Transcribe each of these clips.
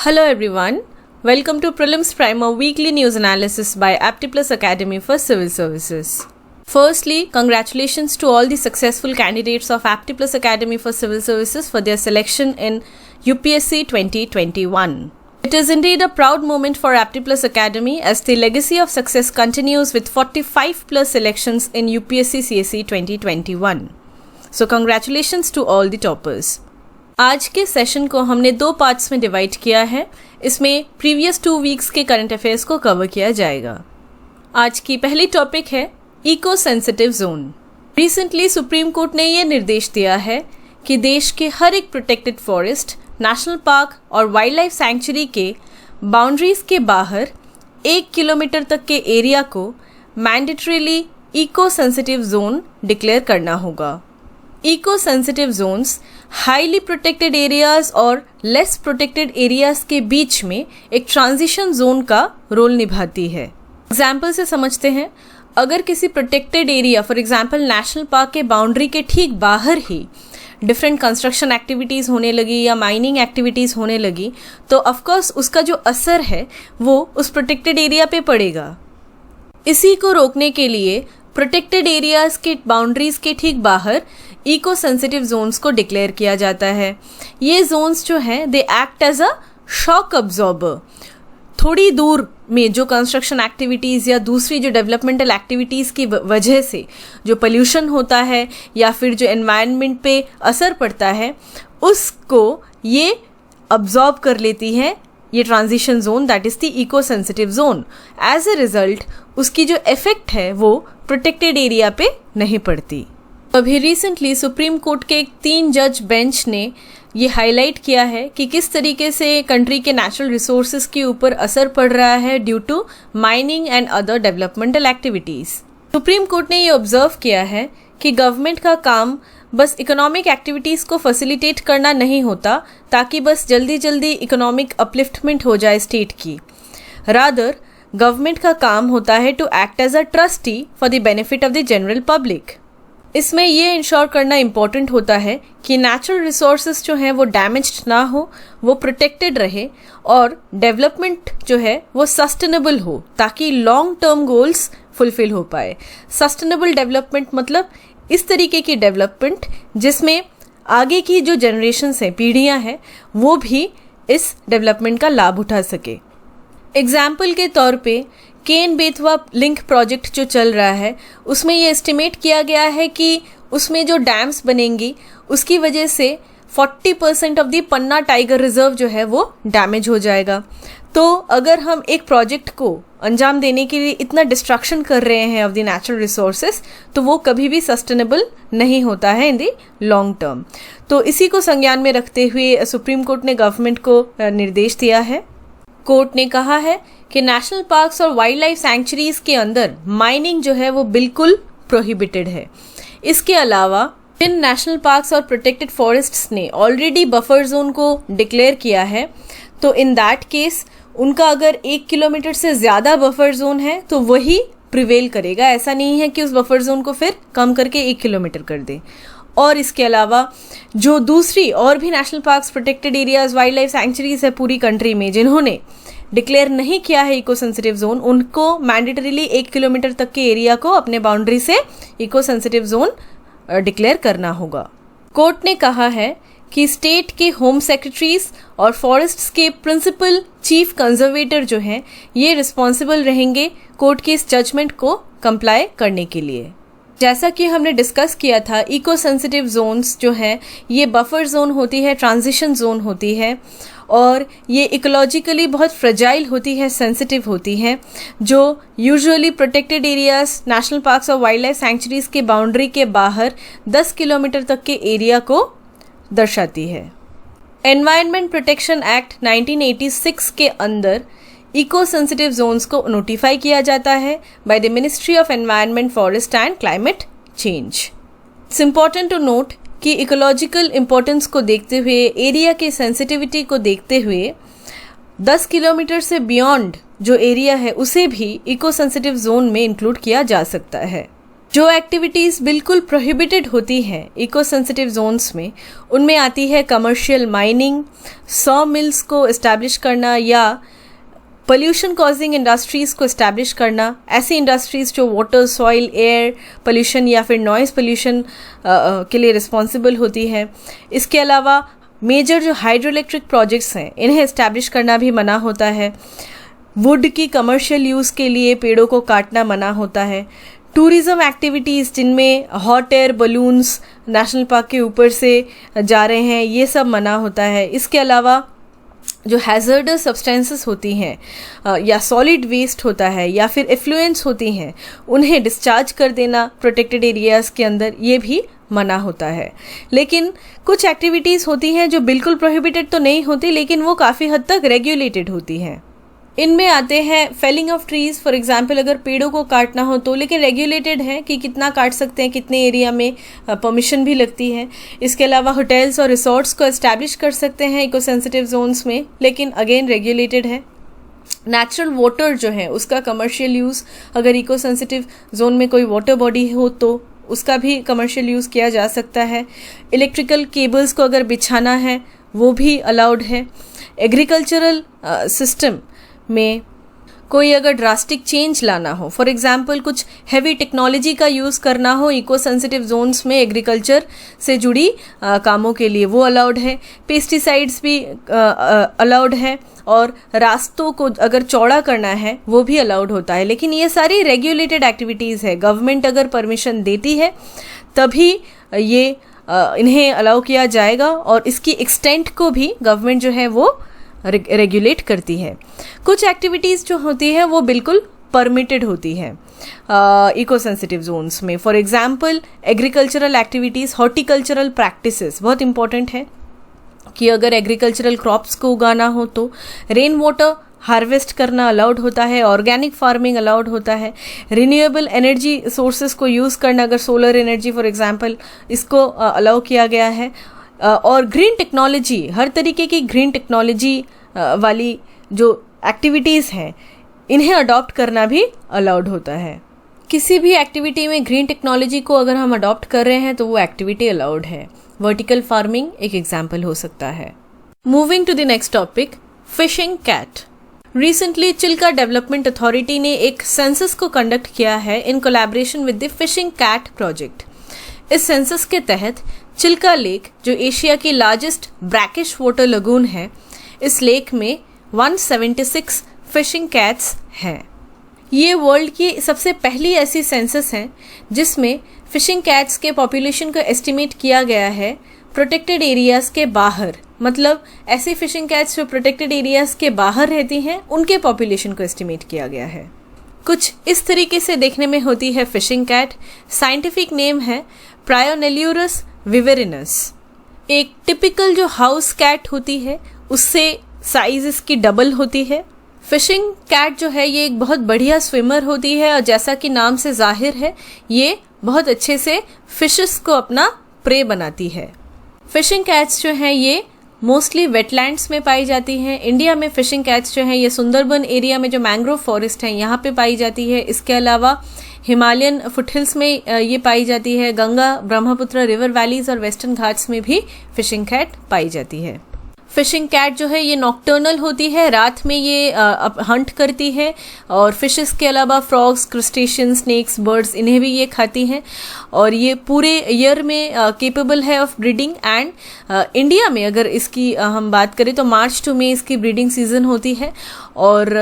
Hello everyone, welcome to Prelims Primer Weekly News Analysis by Aptiplus Academy for Civil Services. Firstly, congratulations to all the successful candidates of Aptiplus Academy for Civil Services for their selection in UPSC 2021. It is indeed a proud moment for Aptiplus Academy as the legacy of success continues with 45 plus selections in UPSC CSE 2021. So congratulations to all the toppers. आज के session को हमने दो parts में divide किया है। इसमें previous 2 weeks के करंट अफेयर्स को कवर किया जाएगा। आज की पहली टॉपिक है eco sensitive zone. Recently supreme court ने ये निर्देश दिया है कि देश के हर एक प्रोटेक्टेड फॉरेस्ट, नेशनल पार्क और वाइल्ड लाइफ सैंक्चुरी के बाउंड्रीज के बाहर 1 किलोमीटर तक के एरिया को mandatorily eco sensitive zone declare करना होगा। Eco sensitive zones highly protected areas और लेस प्रोटेक्टेड एरियाज के बीच में एक ट्रांजिशन जोन का रोल निभाती है। एग्जाम्पल से समझते हैं, अगर किसी protected area for example national park के बाउंड्री के ठीक बाहर ही डिफरेंट कंस्ट्रक्शन एक्टिविटीज़ होने लगी या माइनिंग एक्टिविटीज़ होने लगी तो ऑफकोर्स उसका जो असर है वो उस प्रोटेक्टेड एरिया पे पड़ेगा। इसी को रोकने के लिए प्रोटेक्टेड एरियाज के बाउंड्रीज के ठीक बाहर इको सेंसिटिव जोन्स को डिक्लेयर किया जाता है। ये जोन्स जो हैं they act as a shock absorber. थोड़ी दूर में जो कंस्ट्रक्शन एक्टिविटीज़ या दूसरी जो डेवलपमेंटल एक्टिविटीज़ की वजह से जो पोल्यूशन होता है या फिर जो एनवायरनमेंट पे असर पड़ता है उसको ये अब्जॉर्ब कर लेती है, ये transition zone that is the eco sensitive zone. As a result उसकी जो इफेक्ट है वो प्रोटेक्टेड एरिया पे नहीं पड़ती। अभी रिसेंटली सुप्रीम कोर्ट के 3 जज बेंच ने ये हाईलाइट किया है कि किस तरीके से कंट्री के नेचुरल रिसोर्सेज के ऊपर असर पड़ रहा है due to mining and other developmental activities. Supreme court ने ये ऑब्जर्व किया है कि गवर्नमेंट का काम बस इकोनॉमिक एक्टिविटीज़ को फैसिलिटेट करना नहीं होता ताकि बस जल्दी जल्दी इकोनॉमिक अपलिफ्टमेंट हो जाए स्टेट की। रादर गवर्नमेंट का काम होता है to act as a trustee for the benefit of the general public. इसमें ये इंश्योर करना इम्पॉर्टेंट होता है कि नेचुरल रिसोर्सेज जो हैं वो डैमेज्ड ना हो, वो प्रोटेक्टेड रहे और डेवलपमेंट जो है वो सस्टेनेबल हो ताकि लॉन्ग टर्म गोल्स फुलफिल हो पाए। सस्टेनेबल डेवलपमेंट मतलब इस तरीके की डेवलपमेंट जिसमें आगे की जो जनरेशन्स हैं, पीढ़ियां हैं, वो भी इस डेवलपमेंट का लाभ उठा सके। एग्जाम्पल के तौर पे केन बेतवा लिंक प्रोजेक्ट जो चल रहा है उसमें ये एस्टिमेट किया गया है कि उसमें जो डैम्स बनेंगी उसकी वजह से 40% of the Panna tiger reserve जो है वो डैमेज हो जाएगा। तो अगर हम एक प्रोजेक्ट को अंजाम देने के लिए इतना डिस्ट्रक्शन कर रहे हैं ऑफ द नेचुरल रिसोर्सेज तो वो कभी भी सस्टेनेबल नहीं होता है इन द लॉन्ग टर्म। तो इसी को संज्ञान में रखते हुए सुप्रीम कोर्ट ने गवर्नमेंट को निर्देश दिया है। कोर्ट ने कहा है कि नेशनल पार्क्स और वाइल्ड लाइफ सैंक्चुरीज के अंदर माइनिंग जो है वो बिल्कुल प्रोहिबिटेड है। इसके अलावा जिन नेशनल पार्क्स और प्रोटेक्टेड फॉरेस्ट्स ने ऑलरेडी बफर जोन को डिक्लेयर किया है तो इन दैट केस उनका अगर 1 किलोमीटर से ज़्यादा बफर जोन है तो वही प्रिवेल करेगा। ऐसा नहीं है कि उस बफर जोन को फिर कम करके 1 किलोमीटर कर दे। और इसके अलावा जो दूसरी और भी national parks, protected areas, wild life sanctuaries है पूरी कंट्री में जिन्होंने डिक्लेयर नहीं किया है इको सेंसिटिव जोन, उनको मैंडेटरीली 1 किलोमीटर तक के एरिया को अपने बाउंड्री से इको सेंसिटिव जोन डिक्लेयर करना होगा। कोर्ट ने कहा है कि स्टेट के होम सेक्रेटरीज और फॉरेस्ट्स के प्रिंसिपल चीफ कंजर्वेटर जो हैं ये रिस्पॉन्सिबल रहेंगे कोर्ट के इस जजमेंट को कंप्लाई करने के लिए। जैसा कि हमने डिस्कस किया था, इको सेंसिटिव जोन्स जो हैं ये बफर जोन होती है, ट्रांजिशन जोन होती है और ये इकोलॉजिकली बहुत फ्रेजाइल होती है, सेंसिटिव होती हैं, जो usually protected areas, national parks और वाइल्ड लाइफ सैंक्चुरीज के बाउंड्री के बाहर 10 किलोमीटर तक के एरिया को दर्शाती है। एनवायरनमेंट प्रोटेक्शन एक्ट 1986 के अंदर इको सेंसिटिव जोन्स को नोटिफाई किया जाता है by the ministry of environment, forest and climate change. It's important to note कि इकोलॉजिकल इम्पोर्टेंस को देखते हुए, एरिया के सेंसिटिविटी को देखते हुए 10 किलोमीटर से बियॉन्ड जो एरिया है उसे भी इको सेंसिटिव जोन में इंक्लूड किया जा सकता है। जो एक्टिविटीज़ बिल्कुल प्रोहिबिटेड होती हैं इको सेंसिटिव जोन्स में, उनमें आती है कमर्शियल माइनिंग, सॉ मिल्स को इस्टेब्लिश करना या पोल्यूशन कॉजिंग इंडस्ट्रीज़ को इस्टेब्लिश करना, ऐसी इंडस्ट्रीज़ जो वाटर, सॉइल, एयर पोल्यूशन या फिर नॉइज़ पोल्यूशन के लिए रिस्पॉन्सिबल होती है। इसके अलावा मेजर जो हाइड्रो इलेक्ट्रिक प्रोजेक्ट्स हैं इन्हें इस्टेब्लिश करना भी मना होता है। वुड की कमर्शियल यूज़ के लिए पेड़ों को काटना मना होता है। टूरिज़्म एक्टिविटीज़ जिनमें hot air balloons national park के ऊपर से जा रहे हैं, ये सब मना होता है। इसके अलावा जो हैज़र्डस सब्सटेंसेस होती हैं या सॉलिड वेस्ट होता है या फिर एफ्लुएंट्स होती हैं, उन्हें डिस्चार्ज कर देना प्रोटेक्टेड एरियाज़ के अंदर, ये भी मना होता है। लेकिन कुछ एक्टिविटीज़ होती हैं जो बिल्कुल प्रोहिबिटेड तो नहीं होती, लेकिन वो काफ़ी हद तक रेगुलेटेड होती हैं। इनमें आते हैं felling of trees, for example अगर पेड़ों को काटना हो तो, लेकिन रेगुलेटेड है कि कितना काट सकते हैं, कितने एरिया में परमिशन भी लगती है। इसके अलावा होटल्स और रिसोर्ट्स को इस्टेब्लिश कर सकते हैं इको सेंसिटिव जोन्स में, लेकिन अगेन रेगुलेटेड है। नेचुरल वाटर जो है उसका कमर्शियल यूज़, अगर इको सेंसिटिव जोन में कोई वाटर बॉडी हो तो उसका भी कमर्शियल यूज़ किया जा सकता है। इलेक्ट्रिकल केबल्स को अगर बिछाना है वो भी अलाउड है। एग्रीकल्चरल सिस्टम में कोई अगर ड्रास्टिक चेंज लाना हो, फॉर एग्जांपल कुछ हैवी टेक्नोलॉजी का यूज़ करना हो इको सेंसिटिव जोन्स में एग्रीकल्चर से जुड़ी कामों के लिए, वो अलाउड है। पेस्टिसाइड्स भी अलाउड है और रास्तों को अगर चौड़ा करना है वो भी अलाउड होता है। लेकिन ये सारी रेगुलेटेड एक्टिविटीज़ है, गवर्नमेंट अगर परमिशन देती है तभी ये इन्हें अलाउ किया जाएगा और इसकी एक्सटेंट को भी गवर्नमेंट जो है वो रेगुलेट करती है। कुछ एक्टिविटीज़ जो होती है वो बिल्कुल परमिटेड होती है इको सेंसिटिव जोन्स में। For example agricultural activities, horticultural practices बहुत इंपॉर्टेंट है कि अगर एग्रीकल्चरल क्रॉप्स को उगाना हो तो रेन वाटर हार्वेस्ट करना अलाउड होता है, ऑर्गेनिक फार्मिंग अलाउड होता है। रिन्यूएबल एनर्जी सोर्सेज को यूज़ करना, अगर सोलर एनर्जी फॉर एग्जांपल, इसको अलाउ किया गया है। और ग्रीन टेक्नोलॉजी, हर तरीके की ग्रीन टेक्नोलॉजी वाली जो एक्टिविटीज़ हैं इन्हें अडॉप्ट करना भी अलाउड होता है। किसी भी एक्टिविटी में ग्रीन टेक्नोलॉजी को अगर हम अडॉप्ट कर रहे हैं तो वो एक्टिविटी अलाउड है। वर्टिकल फार्मिंग एक एग्जाम्पल हो सकता है। Moving to the next topic, fishing cat. Recently Chilika development authority ने एक सेंसस को कंडक्ट किया है in collaboration with the fishing cat project. इस सेंसस के तहत चिल्का लेक, जो एशिया की लार्जेस्ट ब्रैकिश वाटर लगून है, इस लेक में 176 फिशिंग कैट्स हैं। ये वर्ल्ड की सबसे पहली ऐसी सेंसस है जिसमें फिशिंग कैट्स के पॉपुलेशन को एस्टिमेट किया गया है प्रोटेक्टेड एरियाज़ के बाहर। मतलब ऐसी फिशिंग कैट्स जो प्रोटेक्टेड एरियाज़ के बाहर रहती हैं उनके पॉपुलेशन को एस्टिमेट किया गया है। कुछ इस तरीके से देखने में होती है फिशिंग कैट। साइंटिफिक नेम है प्रायोनेल्यूरस विवेरिनस। एक टिपिकल जो हाउस कैट होती है उससे साइज इसकी डबल होती है। फिशिंग कैट जो है ये एक बहुत बढ़िया स्विमर होती है और जैसा कि नाम से जाहिर है ये बहुत अच्छे से फिशेस को अपना प्रे बनाती है। फिशिंग कैट्स जो हैं ये मोस्टली वेटलैंड्स में पाई जाती हैं। इंडिया में फिशिंग कैट्स जो हैं ये सुंदरबन एरिया में जो मैंग्रोव फॉरेस्ट हैं यहाँ पे पाई जाती है। इसके अलावा हिमालयन फुटहिल्स में ये पाई जाती है। गंगा, ब्रह्मपुत्र रिवर वैलीज और वेस्टर्न घाट्स में भी फिशिंग कैट पाई जाती है। फिशिंग कैट जो है ये नॉक्टर्नल होती है, रात में ये हंट करती है और फिशेस के अलावा फ्रॉग्स, क्रुस्टेशियन, स्नेक्स, बर्ड्स इन्हें भी ये खाती हैं और ये पूरे ईयर में केपेबल है ऑफ ब्रीडिंग। एंड इंडिया में अगर इसकी हम बात करें तो मार्च टू मई इसकी ब्रीडिंग सीजन होती है। और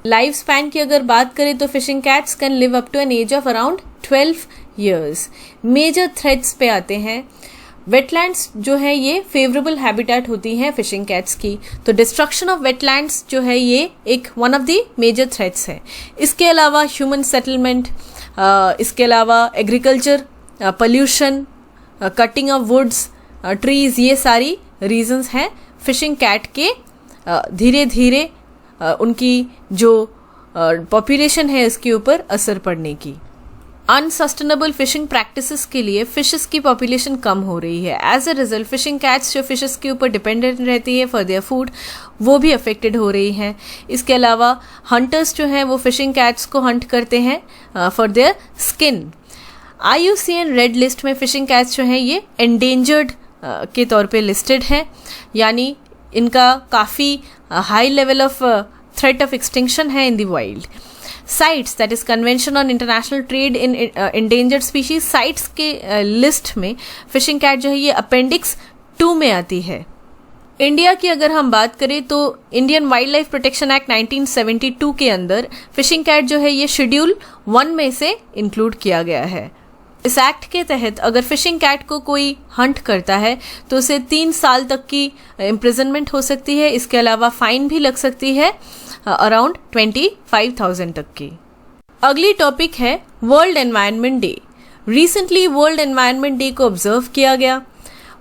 लाइफ स्पैन की अगर बात करें तो fishing cats can live up to an age of around 12 years। Major threats पे आते हैं। वेटलैंड्स जो है ये फेवरेबल हैबिटेट होती हैं फिशिंग कैट्स की, तो डिस्ट्रक्शन ऑफ वेटलैंड्स जो है ये एक one of the major threats है। इसके अलावा ह्यूमन सेटलमेंट, इसके अलावा agriculture, pollution, cutting of woods, trees, ये सारी रीजंस हैं फिशिंग कैट के धीरे धीरे उनकी जो पॉपुलेशन है इसके ऊपर असर पड़ने की। अनसस्टेनेबल फिशिंग प्रैक्टिसेस के लिए फिशेस की पॉपुलेशन कम हो रही है। As a result fishing cats जो फिशेस के ऊपर डिपेंडेंट रहती है फॉर देयर फूड वो भी अफेक्टेड हो रही हैं। इसके अलावा हंटर्स जो हैं वो फिशिंग कैट्स को हंट करते हैं for their skin. IUCN red list में फिशिंग कैट्स जो हैं ये एंडेंजर्ड के तौर पे लिस्टेड हैं, यानी इनका काफ़ी high level of threat of extinction है in the wild. CITES, that is convention on international trade in endangered species, CITES के लिस्ट में फिशिंग कैट जो है ये अपेंडिक्स 2 में आती है. इंडिया की अगर हम बात करें तो Indian wild life protection act 1972 के अंदर फिशिंग कैट जो है ये शेड्यूल 1 में से इंक्लूड किया गया है. इस एक्ट के तहत अगर फिशिंग कैट को कोई हंट करता है तो उसे 3 साल तक की इम्प्रिजनमेंट हो सकती है. इसके अलावा फाइन भी लग सकती है अराउंड 25,000 तक की. अगली टॉपिक है world environment day. Recently world environment day को ऑब्जर्व किया गया.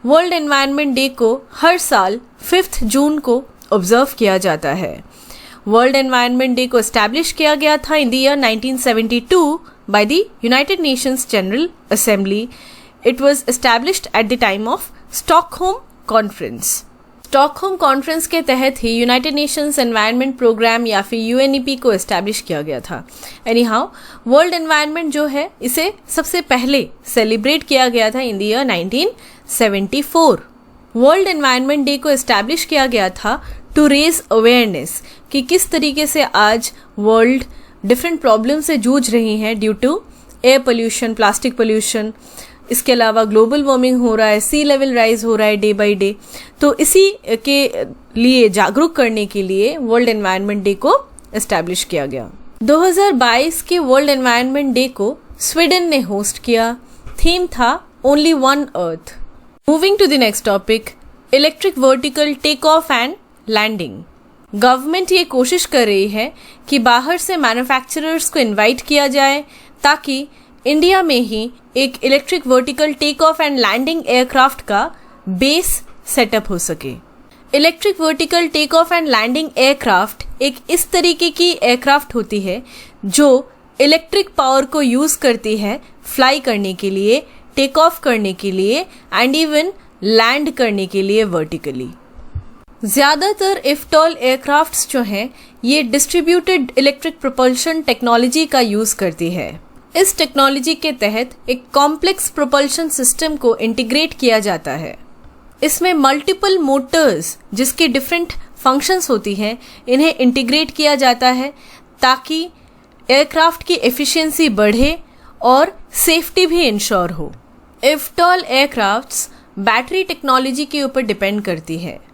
वर्ल्ड एनवायरनमेंट डे को हर साल 5 जून को ऑब्जर्व किया जाता है. वर्ल्ड एनवायरनमेंट डे को एस्टैब्लिश किया गया था in the year 1972 by the United Nations General Assembly. It was established at the time of Stockholm Conference. Stockholm Conference के तहत ही United Nations Environment Program या फिर UNEP को एस्टैब्लिश किया गया था. Anyhow, World Environment जो है इसे सबसे पहले सेलिब्रेट किया गया था in the year 1974. World environment day को एस्टैब्लिश किया गया था टू रेज अवेयरनेस कि किस तरीके से आज वर्ल्ड डिफरेंट प्रॉब्लम से जूझ रही हैं due to air pollution, plastic pollution. इसके अलावा ग्लोबल वार्मिंग हो रहा है, सी लेवल राइज हो रहा है डे बाय डे. तो इसी के लिए जागरूक करने के लिए वर्ल्ड एनवायरनमेंट डे को एस्टैब्लिश किया गया. 2022 के वर्ल्ड एनवायरनमेंट डे को स्वीडन ने होस्ट किया. थीम था only one earth. Moving to the next topic, electric vertical take off and landing. Government ये कोशिश कर रही है कि बाहर से मैन्युफैक्चरर्स को इनवाइट किया जाए ताकि इंडिया में ही एक electric vertical take off and landing aircraft का बेस सेटअप हो सके. Electric vertical take off and landing aircraft एक इस तरीके की एयरक्राफ्ट होती है जो इलेक्ट्रिक पावर को यूज़ करती है फ्लाई करने के लिए, टेक ऑफ करने के लिए एंड इवन लैंड करने के लिए वर्टिकली. ज़्यादातर इफ्टॉल एयरक्राफ्ट्स जो हैं ये डिस्ट्रीब्यूटेड इलेक्ट्रिक प्रोपल्शन टेक्नोलॉजी का यूज़ करती है. इस टेक्नोलॉजी के तहत एक कॉम्प्लेक्स प्रोपल्शन सिस्टम को इंटीग्रेट किया जाता है. इसमें मल्टीपल मोटर्स जिसके डिफरेंट फंक्शंस होती हैं इन्हें इंटीग्रेट किया जाता है ताकि एयरक्राफ्ट की एफिशिएंसी बढ़े और सेफ्टी भी इंश्योर हो. इफ्टॉल एयरक्राफ्ट्स बैटरी टेक्नोलॉजी के ऊपर डिपेंड करती है.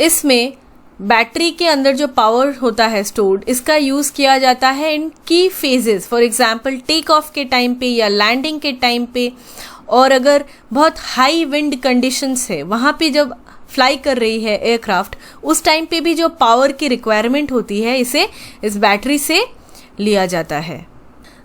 इसमें बैटरी के अंदर जो पावर होता है स्टोर्ड, इसका यूज़ किया जाता है इन की phases. For example take off के टाइम पे या लैंडिंग के टाइम पे, और अगर बहुत हाई विंड कंडीशंस है वहाँ पे जब फ्लाई कर रही है एयरक्राफ्ट उस टाइम पे भी जो पावर की रिक्वायरमेंट होती है इसे इस बैटरी से लिया जाता है.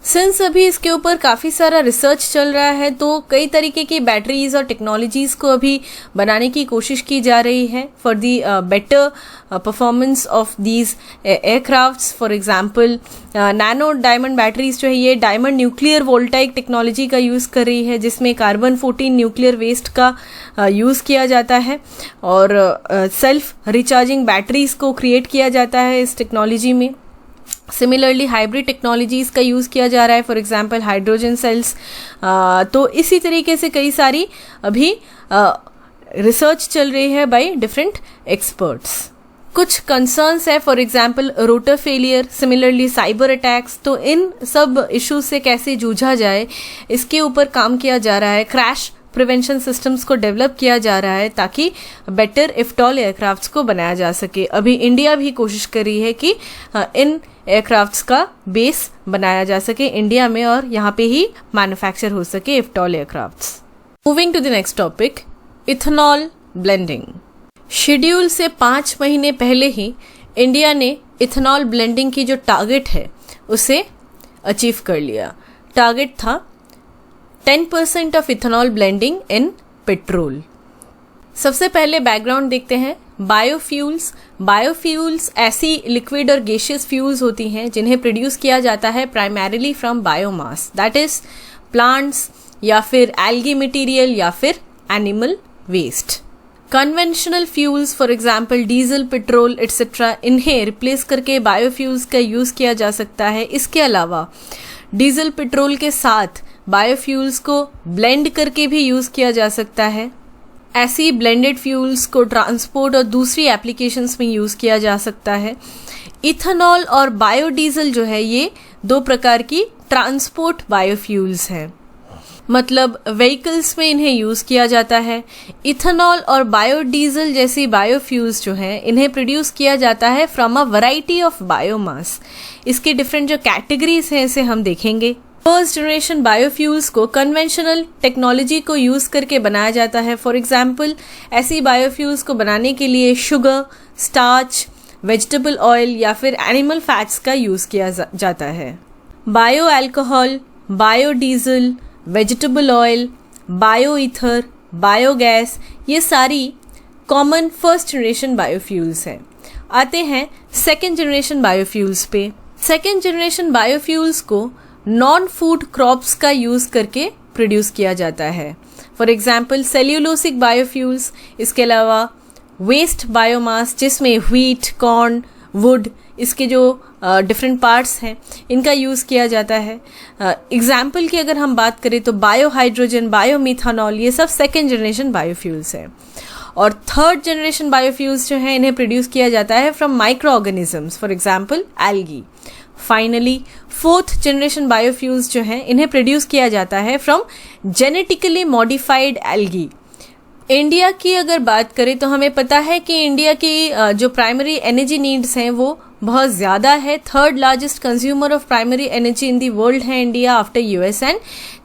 सिंस अभी इसके ऊपर काफ़ी सारा रिसर्च चल रहा है तो कई तरीके की बैटरीज और टेक्नोलॉजीज़ को अभी बनाने की कोशिश की जा रही है for the better performance of these aircrafts. For example nano diamond batteries जो है ये डायमंड न्यूक्लियर वोल्टाइक टेक्नोलॉजी का यूज़ कर रही है जिसमें कार्बन 14 न्यूक्लियर वेस्ट का यूज़ किया जाता है और सेल्फ रिचार्जिंग बैटरीज को क्रिएट किया जाता है इस टेक्नोलॉजी में. सिमिलरली हाइब्रिड टेक्नोलॉजीज़ का यूज़ किया जा रहा है, फॉर एग्जांपल हाइड्रोजन सेल्स. तो इसी तरीके से कई सारी अभी रिसर्च चल रही है बाय डिफरेंट एक्सपर्ट्स. कुछ कंसर्न्स है, for example rotor failure, similarly cyber attacks. तो इन सब इश्यूज से कैसे जूझा जाए इसके ऊपर काम किया जा रहा है. क्रैश प्रिवेंशन सिस्टम्स को डेवलप किया जा रहा है ताकि बेटर इफ्टॉल एयरक्राफ्ट्स को बनाया जा सके. अभी इंडिया भी कोशिश कर रही है कि इन एयरक्राफ्ट्स का बेस बनाया जा सके इंडिया में और यहाँ पे ही मैन्युफैक्चर हो सके eVTOL aircrafts. Moving to the next topic, ethanol blending. Schedule से 5 महीने पहले ही इंडिया ने इथेनॉल ब्लेंडिंग की जो टारगेट है उसे अचीव कर लिया. टारगेट था 10% of ethanol blending in petrol. सबसे पहले बैकग्राउंड देखते हैं. बायोफ्यूल्स ऐसी लिक्विड और गैसियस फ्यूल्स होती हैं जिन्हें प्रोड्यूस किया जाता है primarily from biomass, that is plants या फिर एल्गी मटेरियल या फिर animal waste. Conventional fuels for example diesel, petrol etcetera, इन्हें रिप्लेस करके बायोफ्यूल्स का यूज़ किया जा सकता है. इसके अलावा डीजल पेट्रोल के साथ बायोफ्यूल्स को ब्लेंड करके भी यूज़ किया जा सकता है। ऐसी ब्लेंडेड फ्यूल्स को ट्रांसपोर्ट और दूसरी एप्लीकेशंस में यूज़ किया जा सकता है। इथेनॉल और बायोडीजल जो है ये दो प्रकार की ट्रांसपोर्ट बायोफ्यूल्स हैं, मतलब व्हीकल्स में इन्हें यूज़ किया जाता है। इथेनॉल और बायोडीजल जैसी बायोफ्यूल्स जो हैं इन्हें प्रोड्यूस किया जाता है from a variety of biomass. इसके डिफरेंट जो कैटेगरीज हैं इसे हम देखेंगे। फर्स्ट जनरेशन बायोफ्यूल्स को कन्वेंशनल टेक्नोलॉजी को यूज़ करके बनाया जाता है। फॉर एग्जांपल ऐसी बायोफ्यूल्स को बनाने के लिए शुगर, स्टार्च, वेजिटेबल ऑयल या फिर एनिमल फैट्स का यूज़ किया जाता है। Bio alcohol, biodiesel, vegetable oil, bio ether, biogas, ये सारी कॉमन फर्स्ट जनरेशन बायोफ्यूल्स हैं। आते हैं सेकेंड जनरेशन बायोफ्यूल्स पे। सेकेंड जनरेशन बायोफ्यूल्स को नॉन फूड क्रॉप्स का यूज़ करके प्रोड्यूस किया जाता है। फॉर एग्जाम्पल सेल्यूलोसिक बायोफ्यूल्स, इसके अलावा वेस्ट बायोमास जिसमें व्हीट, कॉर्न, वुड, इसके जो डिफरेंट पार्ट्स हैं इनका यूज़ किया जाता है। एग्जाम्पल की अगर हम बात करें तो बायो हाइड्रोजन, बायोमीथानॉल, ये सब सेकेंड जनरेशन बायोफ्यूल्स हैं। और थर्ड जनरेशन बायोफ्यूल्स जो हैं इन्हें प्रोड्यूस किया जाता है from micro organisms, for example algae. Finally fourth generation biofuels जो हैं इन्हें प्रोड्यूस किया जाता है from genetically modified algae. India की अगर बात करें तो हमें पता है कि इंडिया की जो प्राइमरी एनर्जी नीड्स हैं वो बहुत ज़्यादा है। Third largest consumer of primary energy in the world है India after US and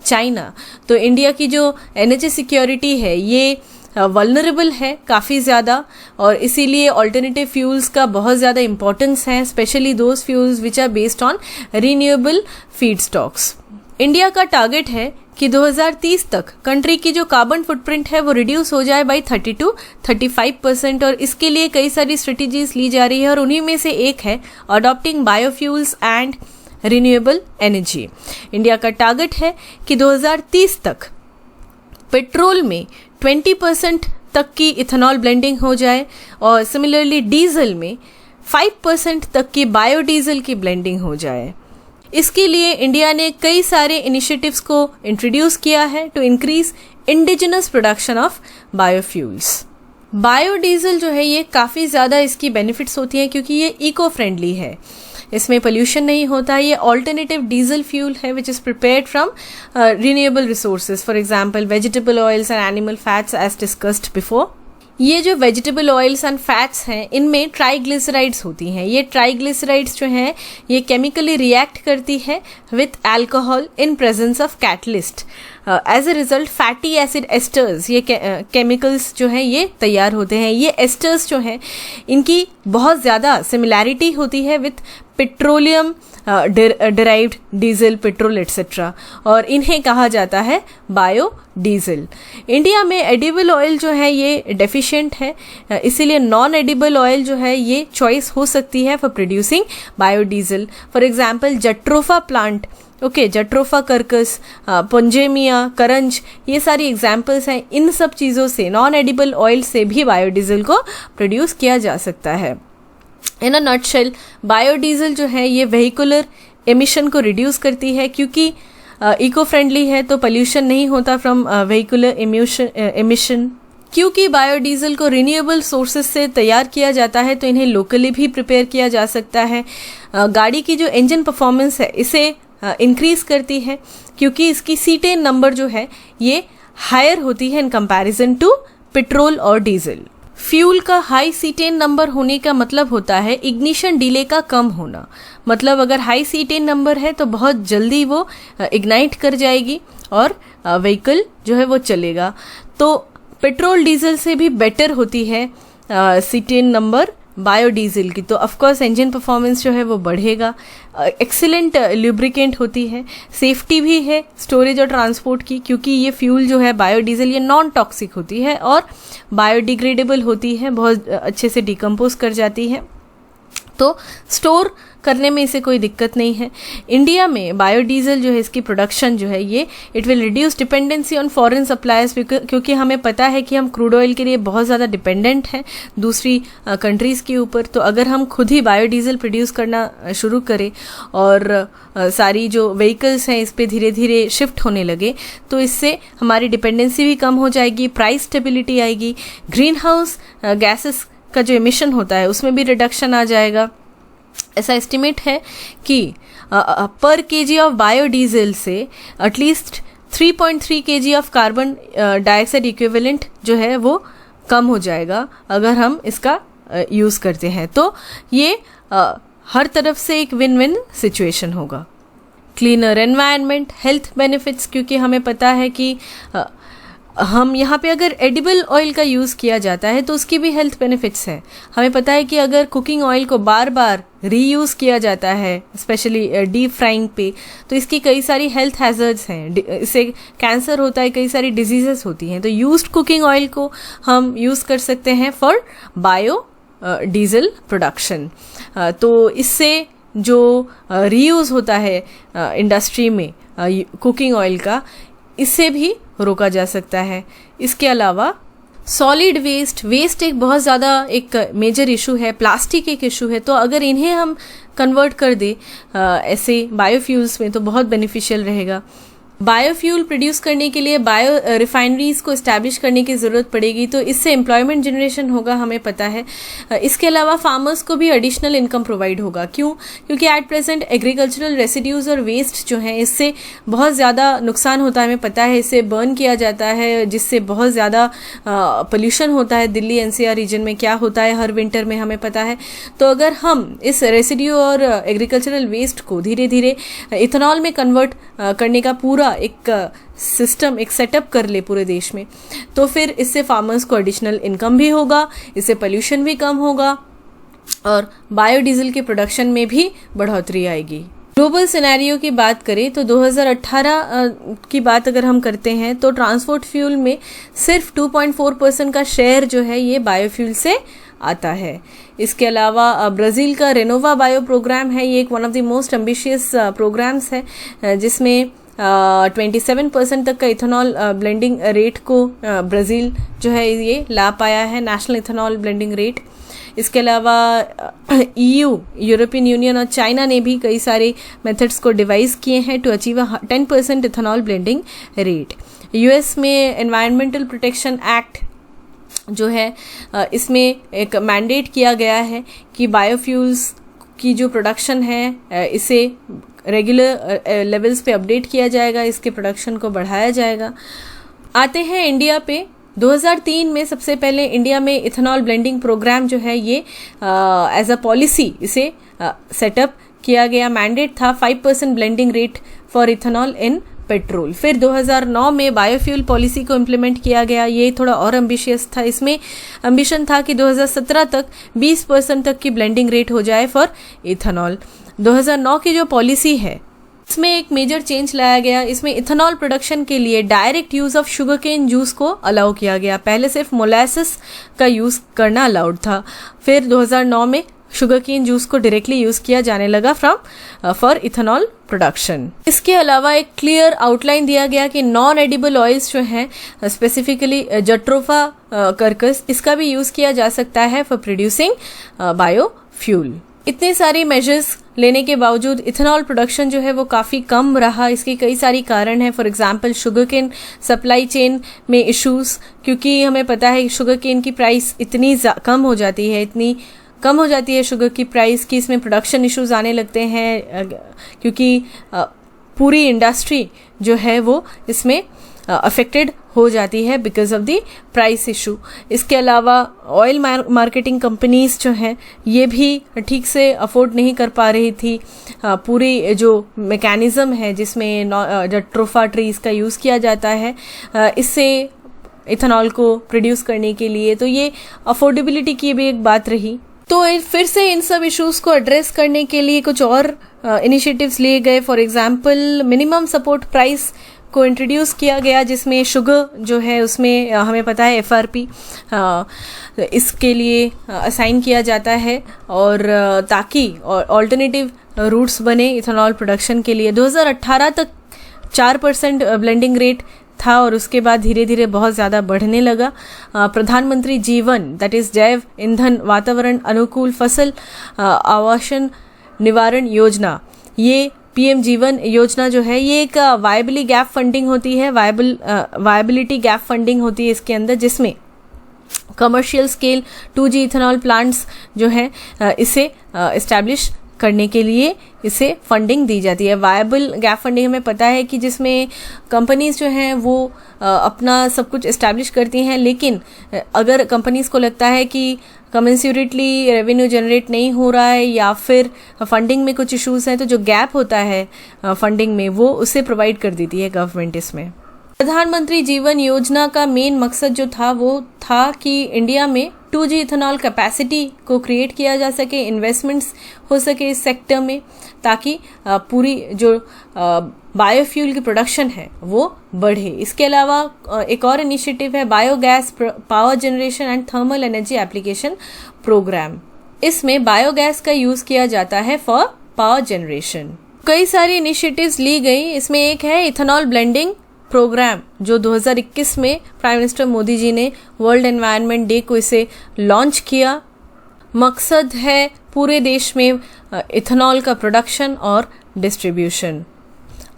China. तो इंडिया की जो एनर्जी सिक्योरिटी है ये वल्नरेबल है काफ़ी ज़्यादा, और इसीलिए ऑल्टरनेटिव फ्यूल्स का बहुत ज़्यादा इंपॉर्टेंस है, specially those fuels which are based on renewable feedstocks. India का टारगेट है कि 2030 तक कंट्री की जो कार्बन फुटप्रिंट है वो रिड्यूस हो जाए बाई 30 to 35%, और इसके लिए कई सारी स्ट्रेटेजीज ली जा रही है और उन्हीं में से एक है adopting biofuels and renewable energy. India का टारगेट है कि 2030 तक पेट्रोल में 20% तक की इथेनॉल ब्लेंडिंग हो जाए और सिमिलरली डीजल में 5% तक की बायोडीजल की ब्लेंडिंग हो जाए। इसके लिए इंडिया ने कई सारे इनिशिएटिव्स को इंट्रोड्यूस किया है to increase indigenous production of biofuels. Biodiesel जो है ये काफ़ी ज़्यादा इसकी बेनिफिट्स होती हैं क्योंकि ये इको फ्रेंडली है, इसमें पोल्यूशन नहीं होता। ये ऑल्टरनेटिव डीजल फ्यूल है which is prepared from renewable resources, for example vegetable oils and animal fats as discussed before. ये जो वेजिटेबल ऑयल्स एंड फैट्स हैं इनमें ट्राइग्लिसराइड्स होती हैं। ये ट्राइग्लिसराइड्स जो हैं ये केमिकली रिएक्ट करती है with alcohol in presence of catalyst. As a result fatty acid esters, ये केमिकल्स जो हैं ये तैयार होते हैं। ये एस्टर्स जो हैं इनकी बहुत ज़्यादा सिमिलैरिटी होती है with petroleum derived diesel, petrol etcetera, और इन्हें कहा जाता है बायो डीजल। इंडिया में एडिबल ऑयल जो है ये डेफिशिएंट है, इसीलिए नॉन एडिबल ऑयल जो है ये चॉइस हो सकती है for producing biodiesel. For example jatropha plant, okay, jatropha curcas, pongamia, karanja, ये सारी एग्जाम्पल्स हैं। इन सब चीज़ों से, नॉन एडिबल ऑयल से भी बायोडीजल को प्रोड्यूस किया जा सकता है। इन अ नटशेल बायोडीजल जो है ये व्हीकुलर एमिशन को रिड्यूस करती है क्योंकि इको फ्रेंडली है तो पोल्यूशन नहीं होता फ्रॉम व्हीकुलर एमिशन। क्योंकि बायोडीजल को रिन्यूएबल सोर्सेज से तैयार किया जाता है तो इन्हें लोकली भी प्रिपेयर किया जा सकता है। गाड़ी की जो इंजन परफॉर्मेंस है इसे इंक्रीज करती है क्योंकि इसकी सीटेन नंबर जो है ये हायर होती है इन कंपैरिजन टू पेट्रोल और डीजल। फ्यूल का हाई सीटेन नंबर होने का मतलब होता है इग्निशन डिले का कम होना। मतलब अगर हाई सीटेन नंबर है तो बहुत जल्दी वो इग्नाइट कर जाएगी और व्हीकल जो है वो चलेगा। तो पेट्रोल डीजल से भी बेटर होती है सीटेन नंबर बायोडीजल की, तो ऑफकोर्स इंजन परफॉर्मेंस जो है वो बढ़ेगा। एक्सीलेंट ल्यूब्रिकेंट होती है, सेफ्टी भी है स्टोरेज और ट्रांसपोर्ट की क्योंकि ये फ्यूल जो है बायोडीजल ये नॉन टॉक्सिक होती है और बायोडिग्रेडेबल होती है, बहुत अच्छे से डिकम्पोज कर जाती है। तो स्टोर करने में इसे कोई दिक्कत नहीं है। इंडिया में बायोडीजल जो है, इसकी प्रोडक्शन जो है ये it will reduce dependency on foreign suppliers, क्योंकि हमें पता है कि हम क्रूड ऑयल के लिए बहुत ज़्यादा डिपेंडेंट हैं दूसरी कंट्रीज़ के ऊपर। तो अगर हम खुद ही बायोडीजल प्रोड्यूस करना शुरू करें और सारी जो व्हीकल्स हैं इस पर धीरे धीरे शिफ्ट होने लगे, तो इससे हमारी डिपेंडेंसी भी कम हो जाएगी, प्राइस स्टेबिलिटी आएगी, ग्रीन हाउस गैसेस का जो एमिशन होता है उसमें भी रिडक्शन आ जाएगा। ऐसा एस्टिमेट है कि पर केजी ऑफ बायोडीजल से at least 3.3 KG of carbon dioxide equivalent जो है वो कम हो जाएगा अगर हम इसका यूज़ करते हैं। तो ये हर तरफ से एक विन विन सिचुएशन होगा। क्लीनर एनवायरनमेंट, हेल्थ बेनिफिट्स, क्योंकि हमें पता है कि हम यहाँ पे अगर एडिबल ऑयल का यूज़ किया जाता है तो उसकी भी हेल्थ बेनिफिट्स हैं। हमें पता है कि अगर कुकिंग ऑयल को बार बार रीयूज़ किया जाता है, स्पेशली डीप फ्राइंग पे, तो इसकी कई सारी हेल्थ हैज़र्ड्स हैं, इससे कैंसर होता है, कई सारी डिजीजेस होती हैं। तो यूज्ड कुकिंग ऑयल को हम यूज़ कर सकते हैं फॉर बायो डीजल प्रोडक्शन। तो इससे जो रीयूज़ होता है इंडस्ट्री में कुकिंग ऑयल का, इससे भी रोका जा सकता है। इसके अलावा सॉलिड वेस्ट एक बहुत ज़्यादा एक मेजर इशू है, प्लास्टिक एक इशू है। तो अगर इन्हें हम कन्वर्ट कर दें ऐसे बायोफ्यूल्स में तो बहुत बेनिफिशियल रहेगा। बायोफ्यूल प्रोड्यूस करने के लिए बायो रिफाइनरीज को इस्टेब्लिश करने की ज़रूरत पड़ेगी, तो इससे एम्प्लॉयमेंट जनरेशन होगा, हमें पता है। इसके अलावा फार्मर्स को भी एडिशनल इनकम प्रोवाइड होगा। क्यों? क्योंकि एट प्रेजेंट एग्रीकल्चरल रेसिड्यूज़ और वेस्ट जो हैं इससे बहुत ज़्यादा नुकसान होता है, हमें पता है। इसे बर्न किया जाता है जिससे बहुत ज़्यादा पोल्यूशन होता है। दिल्ली एनसीआर रीजन में क्या होता है हर विंटर में हमें पता है। तो अगर हम इस रेसिड्यू और एग्रीकल्चरल वेस्ट को धीरे धीरे इथेनॉल में कन्वर्ट करने का पूरा एक सिस्टम, एक सेटअप कर ले पूरे देश में, तो फिर इससे फार्मर्स को एडिशनल इनकम भी होगा, इससे पोल्यूशन भी कम होगा और बायोडीजल के प्रोडक्शन में भी बढ़ोतरी आएगी। ग्लोबल सिनेरियो की बात करें तो 2018 की बात अगर हम करते हैं तो ट्रांसपोर्ट फ्यूल में सिर्फ 2.4% का शेयर जो है ये बायोफ्यूल से आता है। इसके अलावा ब्राज़ील का रेनोवा बायो प्रोग्राम है, ये एक one of the most ambitious programs है जिसमें 27% तक का इथेनॉल ब्लेंडिंग रेट को ब्राज़ील जो है ये ला पाया है, नेशनल इथेनॉल ब्लेंडिंग रेट। इसके अलावा यूरोपियन यूनियन और चाइना ने भी कई सारे मेथड्स को डिवाइस किए हैं to achieve 10% ethanol blending rate. US में एनवायरमेंटल प्रोटेक्शन एक्ट जो है इसमें एक मैंडेट किया गया है कि बायोफ्यूल्स की जो प्रोडक्शन है इसे रेगुलर लेवल्स पे अपडेट किया जाएगा, इसके प्रोडक्शन को बढ़ाया जाएगा। आते हैं इंडिया पे। 2003 में सबसे पहले इंडिया में इथेनॉल ब्लेंडिंग प्रोग्राम जो है ये एज अ पॉलिसी इसे सेटअप किया गया। मैंडेट था 5% blending rate for ethanol in petrol. फिर 2009 में बायोफ्यूल पॉलिसी को इम्प्लीमेंट किया गया, ये थोड़ा और एम्बिशियस था। इसमें एम्बिशन था कि 2017 तक 20% तक की ब्लेंडिंग रेट हो जाए फॉर इथेनॉल। 2009 की जो पॉलिसी है इसमें एक मेजर चेंज लाया गया। इसमें इथेनॉल प्रोडक्शन के लिए direct use of sugarcane juice को अलाउ किया गया। पहले सिर्फ मोलासिस का यूज़ करना अलाउड था, फिर 2009 में शुगर केन जूस को डायरेक्टली यूज़ किया जाने लगा फॉर इथेनॉल प्रोडक्शन। इसके अलावा एक क्लियर आउटलाइन दिया गया कि नॉन एडिबल ऑयल्स जो हैं, स्पेसिफिकली जट्रोफा कर्कस, इसका भी यूज़ किया जा सकता है फॉर प्रोड्यूसिंग बायोफ्यूल। इतने सारे मेजर्स लेने के बावजूद इथेनॉल प्रोडक्शन जो है वो काफ़ी कम रहा। इसके कई सारी कारण हैं। For example sugarcane supply chain में इश्यूज़, क्योंकि हमें पता है शुगर केन की प्राइस इतनी कम हो जाती है शुगर की प्राइस की इसमें प्रोडक्शन इश्यूज आने लगते हैं, क्योंकि पूरी इंडस्ट्री जो है वो इसमें अफेक्टेड हो जाती है because of the price issue. इसके अलावा ऑयल मार्केटिंग कंपनीज जो हैं ये भी ठीक से अफोर्ड नहीं कर पा रही थी। पूरी जो मैकेनिज़्म है जिसमें जट्रोफा ट्रीज़ का यूज़ किया जाता है इससे इथेनॉल को प्रोड्यूस करने के लिए, तो ये अफोर्डेबिलिटी की भी एक बात रही। तो फिर से इन सब इश्यूज़ को एड्रेस करने के लिए कुछ और इनिशिएटिव्स लिए गए। For example minimum support price को इंट्रोड्यूस किया गया, जिसमें शुगर जो है उसमें हमें पता है FRP इसके लिए असाइन किया जाता है, और ताकि ऑल्टरनेटिव रूट्स बने इथेनॉल प्रोडक्शन के लिए। 2018 तक 4% ब्लेंडिंग रेट था और उसके बाद धीरे धीरे बहुत ज़्यादा बढ़ने लगा। प्रधानमंत्री जीवन, दैट इज़ जैव ईंधन वातावरण अनुकूल फसल आवासन निवारण योजना, ये PM जीवन योजना जो है ये एक वायबिलिटी गैप फंडिंग होती है, वायबिलिटी गैप फंडिंग होती है इसके अंदर, जिसमें commercial scale 2G ethanol plants जो है इसे इस्टेब्लिश करने के लिए इसे फंडिंग दी जाती है। वायबल गैप फंडिंग हमें पता है कि जिसमें कंपनीज जो हैं वो अपना सब कुछ इस्टेब्लिश करती हैं, लेकिन अगर कंपनीज को लगता है कि कमेंसुरेटली रेवेन्यू जनरेट नहीं हो रहा है या फिर फंडिंग में कुछ इश्यूज हैं, तो जो गैप होता है फंडिंग में वो उसे प्रोवाइड कर देती है गवर्नमेंट। इसमें प्रधानमंत्री जीवन योजना का मेन मकसद जो था वो था कि इंडिया में 2G इथेनॉल कैपेसिटी को क्रिएट किया जा सके, इन्वेस्टमेंट्स हो सके इस सेक्टर में, ताकि पूरी जो बायोफ्यूल की प्रोडक्शन है वो बढ़े। इसके अलावा एक और इनिशिएटिव है biogas power generation and thermal energy application program. इसमें बायोगैस का यूज किया जाता है फॉर पावर जनरेशन। कई सारी इनिशिएटिव्स ली गई, इसमें एक है इथेनॉल ब्लेंडिंग प्रोग्राम, जो 2021 में प्राइम मिनिस्टर मोदी जी ने वर्ल्ड एनवायरनमेंट डे को इसे लॉन्च किया। मकसद है पूरे देश में इथेनॉल का प्रोडक्शन और डिस्ट्रीब्यूशन,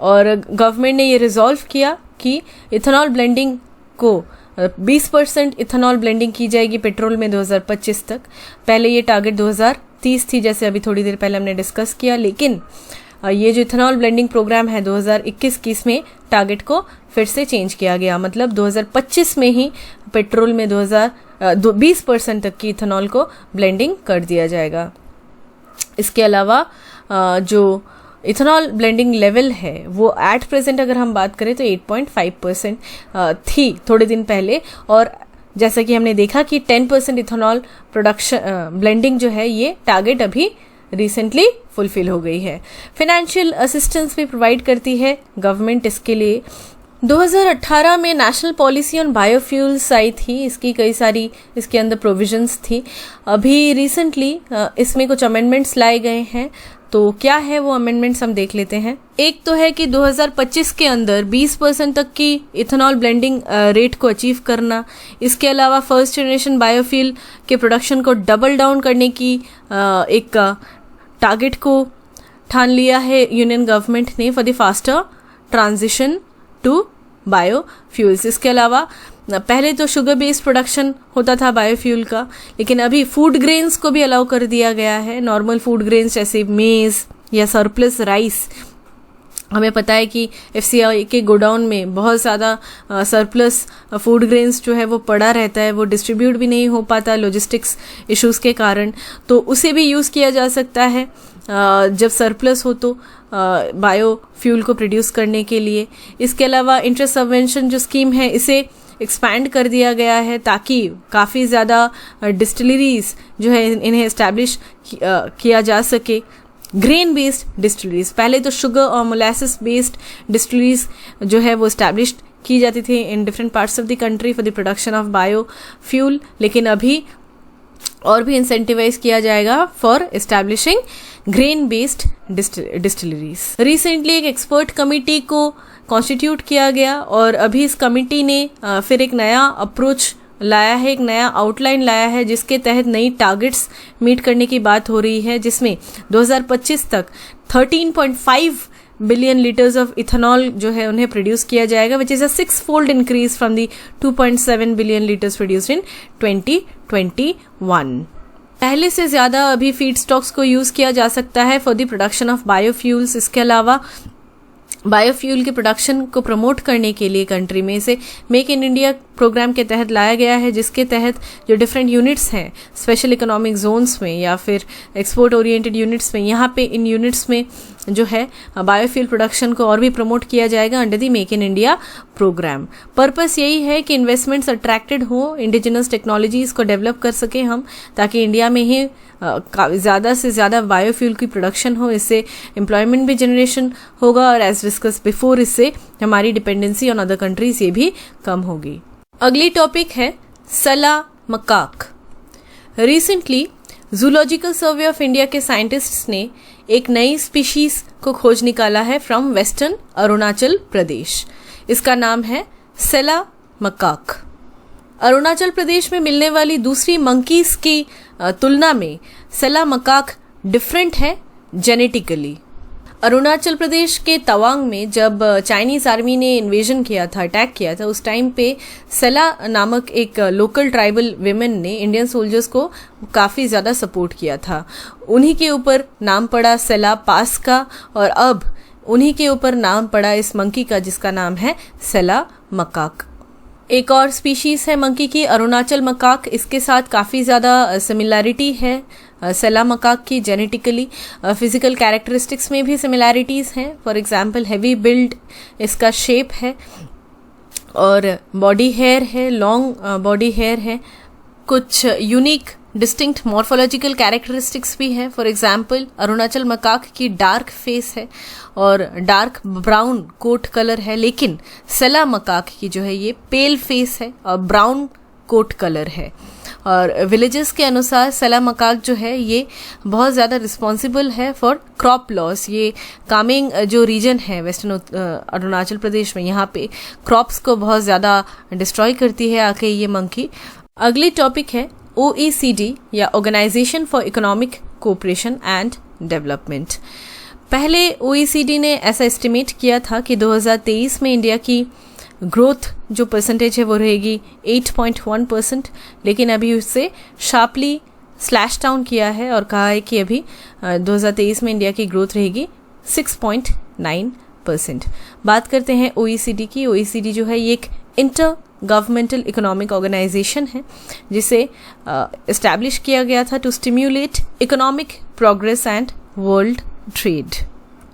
और गवर्नमेंट ने ये रिजॉल्व किया कि इथेनॉल ब्लेंडिंग को 20% इथेनॉल ब्लेंडिंग की जाएगी पेट्रोल में 2025 तक। पहले ये टारगेट 2030 थी, जैसे अभी थोड़ी देर पहले हमने डिस्कस किया, लेकिन ये जो इथेनॉल ब्लेंडिंग प्रोग्राम है 2021 में टारगेट को फिर से चेंज किया गया, मतलब 2025 में ही पेट्रोल में 20% तक की इथेनॉल को ब्लेंडिंग कर दिया जाएगा। इसके अलावा जो इथेनॉल ब्लेंडिंग लेवल है वो एट प्रेजेंट अगर हम बात करें तो 8.5% थी थोड़े दिन पहले, और जैसा कि हमने देखा कि 10% इथेनॉल प्रोडक्शन ब्लेंडिंग जो है ये टारगेट अभी रिसेंटली फुलफिल हो गई है। फाइनेंशियल असिस्टेंस भी प्रोवाइड करती है गवर्नमेंट इसके लिए। 2018 में नेशनल पॉलिसी ऑन बायोफ्यूल्स आई थी, इसकी कई सारी इसके अंदर प्रोविजंस थी। अभी रिसेंटली इसमें कुछ अमेंडमेंट्स लाए गए हैं, तो क्या है वो अमेंडमेंट्स हम देख लेते हैं। एक तो है कि 2025 के अंदर 20% तक की इथेनॉल ब्लेंडिंग रेट को अचीव करना। इसके अलावा फर्स्ट जनरेशन बायोफ्यूल के प्रोडक्शन को डबल डाउन करने की एक टारगेट को ठान लिया है यूनियन गवर्नमेंट ने for the faster transition to biofuels. इसके अलावा पहले तो शुगर बेस्ड प्रोडक्शन होता था बायोफ्यूल का, लेकिन अभी फूड ग्रेन्स को भी अलाउ कर दिया गया है। नॉर्मल फूड ग्रेन्स जैसे मेज या सरप्लस राइस, हमें पता है कि FCI के गोडाउन में बहुत ज़्यादा सरप्लस फूड ग्रेन्स जो है वो पड़ा रहता है, वो डिस्ट्रीब्यूट भी नहीं हो पाता लॉजिस्टिक्स इश्यूज़ के कारण, तो उसे भी यूज़ किया जा सकता है जब सरप्लस हो तो बायोफ्यूल को प्रोड्यूस करने के लिए। इसके अलावा इंटरेस्ट सबवेंशन जो स्कीम है इसे एक्सपैंड कर दिया गया है ताकि काफ़ी ज़्यादा डिस्टिलरीज जो है इन्हें इस्टेब्लिश किया जा सके। ग्रेन बेस्ड डिस्टिलरीज, पहले तो शुगर और मोलासिस बेस्ड डिस्टिलरीज जो है वो इस्टेब्लिश की जाती थी in different parts of the country for the production of biofuel, लेकिन अभी और भी इंसेंटिवाइज किया जाएगा for establishing grain based distilleries. Recently एक एक्सपर्ट कमिटी को कॉन्स्टिट्यूट किया गया और अभी इस कमिटी ने फिर एक नया अप्रोच लाया है, एक नया आउटलाइन लाया है जिसके तहत नई टारगेट्स मीट करने की बात हो रही है, जिसमें 2025 तक 13.5 बिलियन लीटर्स ऑफ इथेनॉल जो है उन्हें प्रोड्यूस किया जाएगा, which is a 6-fold increase from the 2.7 billion litres produced in 2021। पहले से ज्यादा अभी फीड स्टॉक्स को यूज किया जा सकता है for the production of biofuels. इसके अलावा बायोफ्यूल के प्रोडक्शन को प्रमोट करने के लिए कंट्री में इसे मेक इन इंडिया प्रोग्राम के तहत लाया गया है, जिसके तहत जो डिफरेंट यूनिट्स हैं स्पेशल इकोनॉमिक जोन्स में या फिर एक्सपोर्ट ओरिएंटेड यूनिट्स में, यहाँ पे इन यूनिट्स में जो है बायोफ्यूल प्रोडक्शन को और भी प्रमोट किया जाएगा under the make in India program. Purpose यही है कि इन्वेस्टमेंट्स अट्रैक्टेड हो, इंडिजिनस टेक्नोलॉजीज को डेवलप कर सके हम, ताकि इंडिया में ही ज़्यादा से ज़्यादा बायोफ्यूल की प्रोडक्शन हो। इससे एम्प्लॉयमेंट भी जनरेशन होगा और एज डिस्कस बिफोर इससे हमारी डिपेंडेंसी ऑन अदर कंट्रीज ये भी कम होगी। अगली टॉपिक है सला macaque. Recently zoological survey of India के साइंटिस्ट्स ने एक नई स्पीशीज को खोज निकाला है फ्रॉम वेस्टर्न अरुणाचल प्रदेश। इसका नाम है सला मकाक। अरुणाचल प्रदेश में मिलने वाली दूसरी मंकीज की तुलना में सला मकाक डिफरेंट है जेनेटिकली। अरुणाचल प्रदेश के तवांग में जब चाइनीज आर्मी ने इन्वेजन किया था, अटैक किया था, उस टाइम पे सला नामक एक लोकल ट्राइबल विमेन ने इंडियन सोल्जर्स को काफ़ी ज़्यादा सपोर्ट किया था। उन्हीं के ऊपर नाम पड़ा सला पास का, और अब उन्हीं के ऊपर नाम पड़ा इस मंकी का जिसका नाम है सला मकाक। एक और स्पीशीज है मंकी की अरुणाचल मकाक, इसके साथ काफ़ी ज़्यादा सिमिलैरिटी है सला मकाक की जेनेटिकली। फिजिकल कैरेक्टरिस्टिक्स में भी सिमिलैरिटीज़ हैं। फॉर एग्जांपल हेवी बिल्ड इसका शेप है और बॉडी हेयर है, लॉन्ग बॉडी हेयर है। कुछ यूनिक डिस्टिंक्ट मॉर्फोलॉजिकल कैरेक्टरिस्टिक्स भी हैं। फॉर एग्जांपल अरुणाचल मकाक की डार्क फेस है और डार्क ब्राउन कोट कलर है, लेकिन सला मकाक की जो है ये पेल फेस है और ब्राउन कोट कलर है। और विलेजेस के अनुसार सला मकाक जो है ये बहुत ज़्यादा रिस्पॉन्सिबल है फॉर क्रॉप लॉस। ये कामेंग जो रीजन है वेस्टर्न अरुणाचल प्रदेश में, यहाँ पे क्रॉप्स को बहुत ज़्यादा डिस्ट्रॉय करती है आके ये मंकी। अगली टॉपिक है OECD या organisation for economic cooperation and development. पहले OECD ने ऐसा एस्टिमेट किया था कि 2023 में इंडिया की ग्रोथ जो परसेंटेज है वो रहेगी 8.1%, लेकिन अभी उससे शार्पली स्लैश डाउन किया है और कहा है कि अभी 2023 में इंडिया की ग्रोथ रहेगी 6.9%। बात करते हैं OECD की। OECD जो है ये एक इंटर गवर्नमेंटल इकोनॉमिक ऑर्गेनाइजेशन है जिसे इस्टेब्लिश किया गया था to stimulate economic progress and world trade.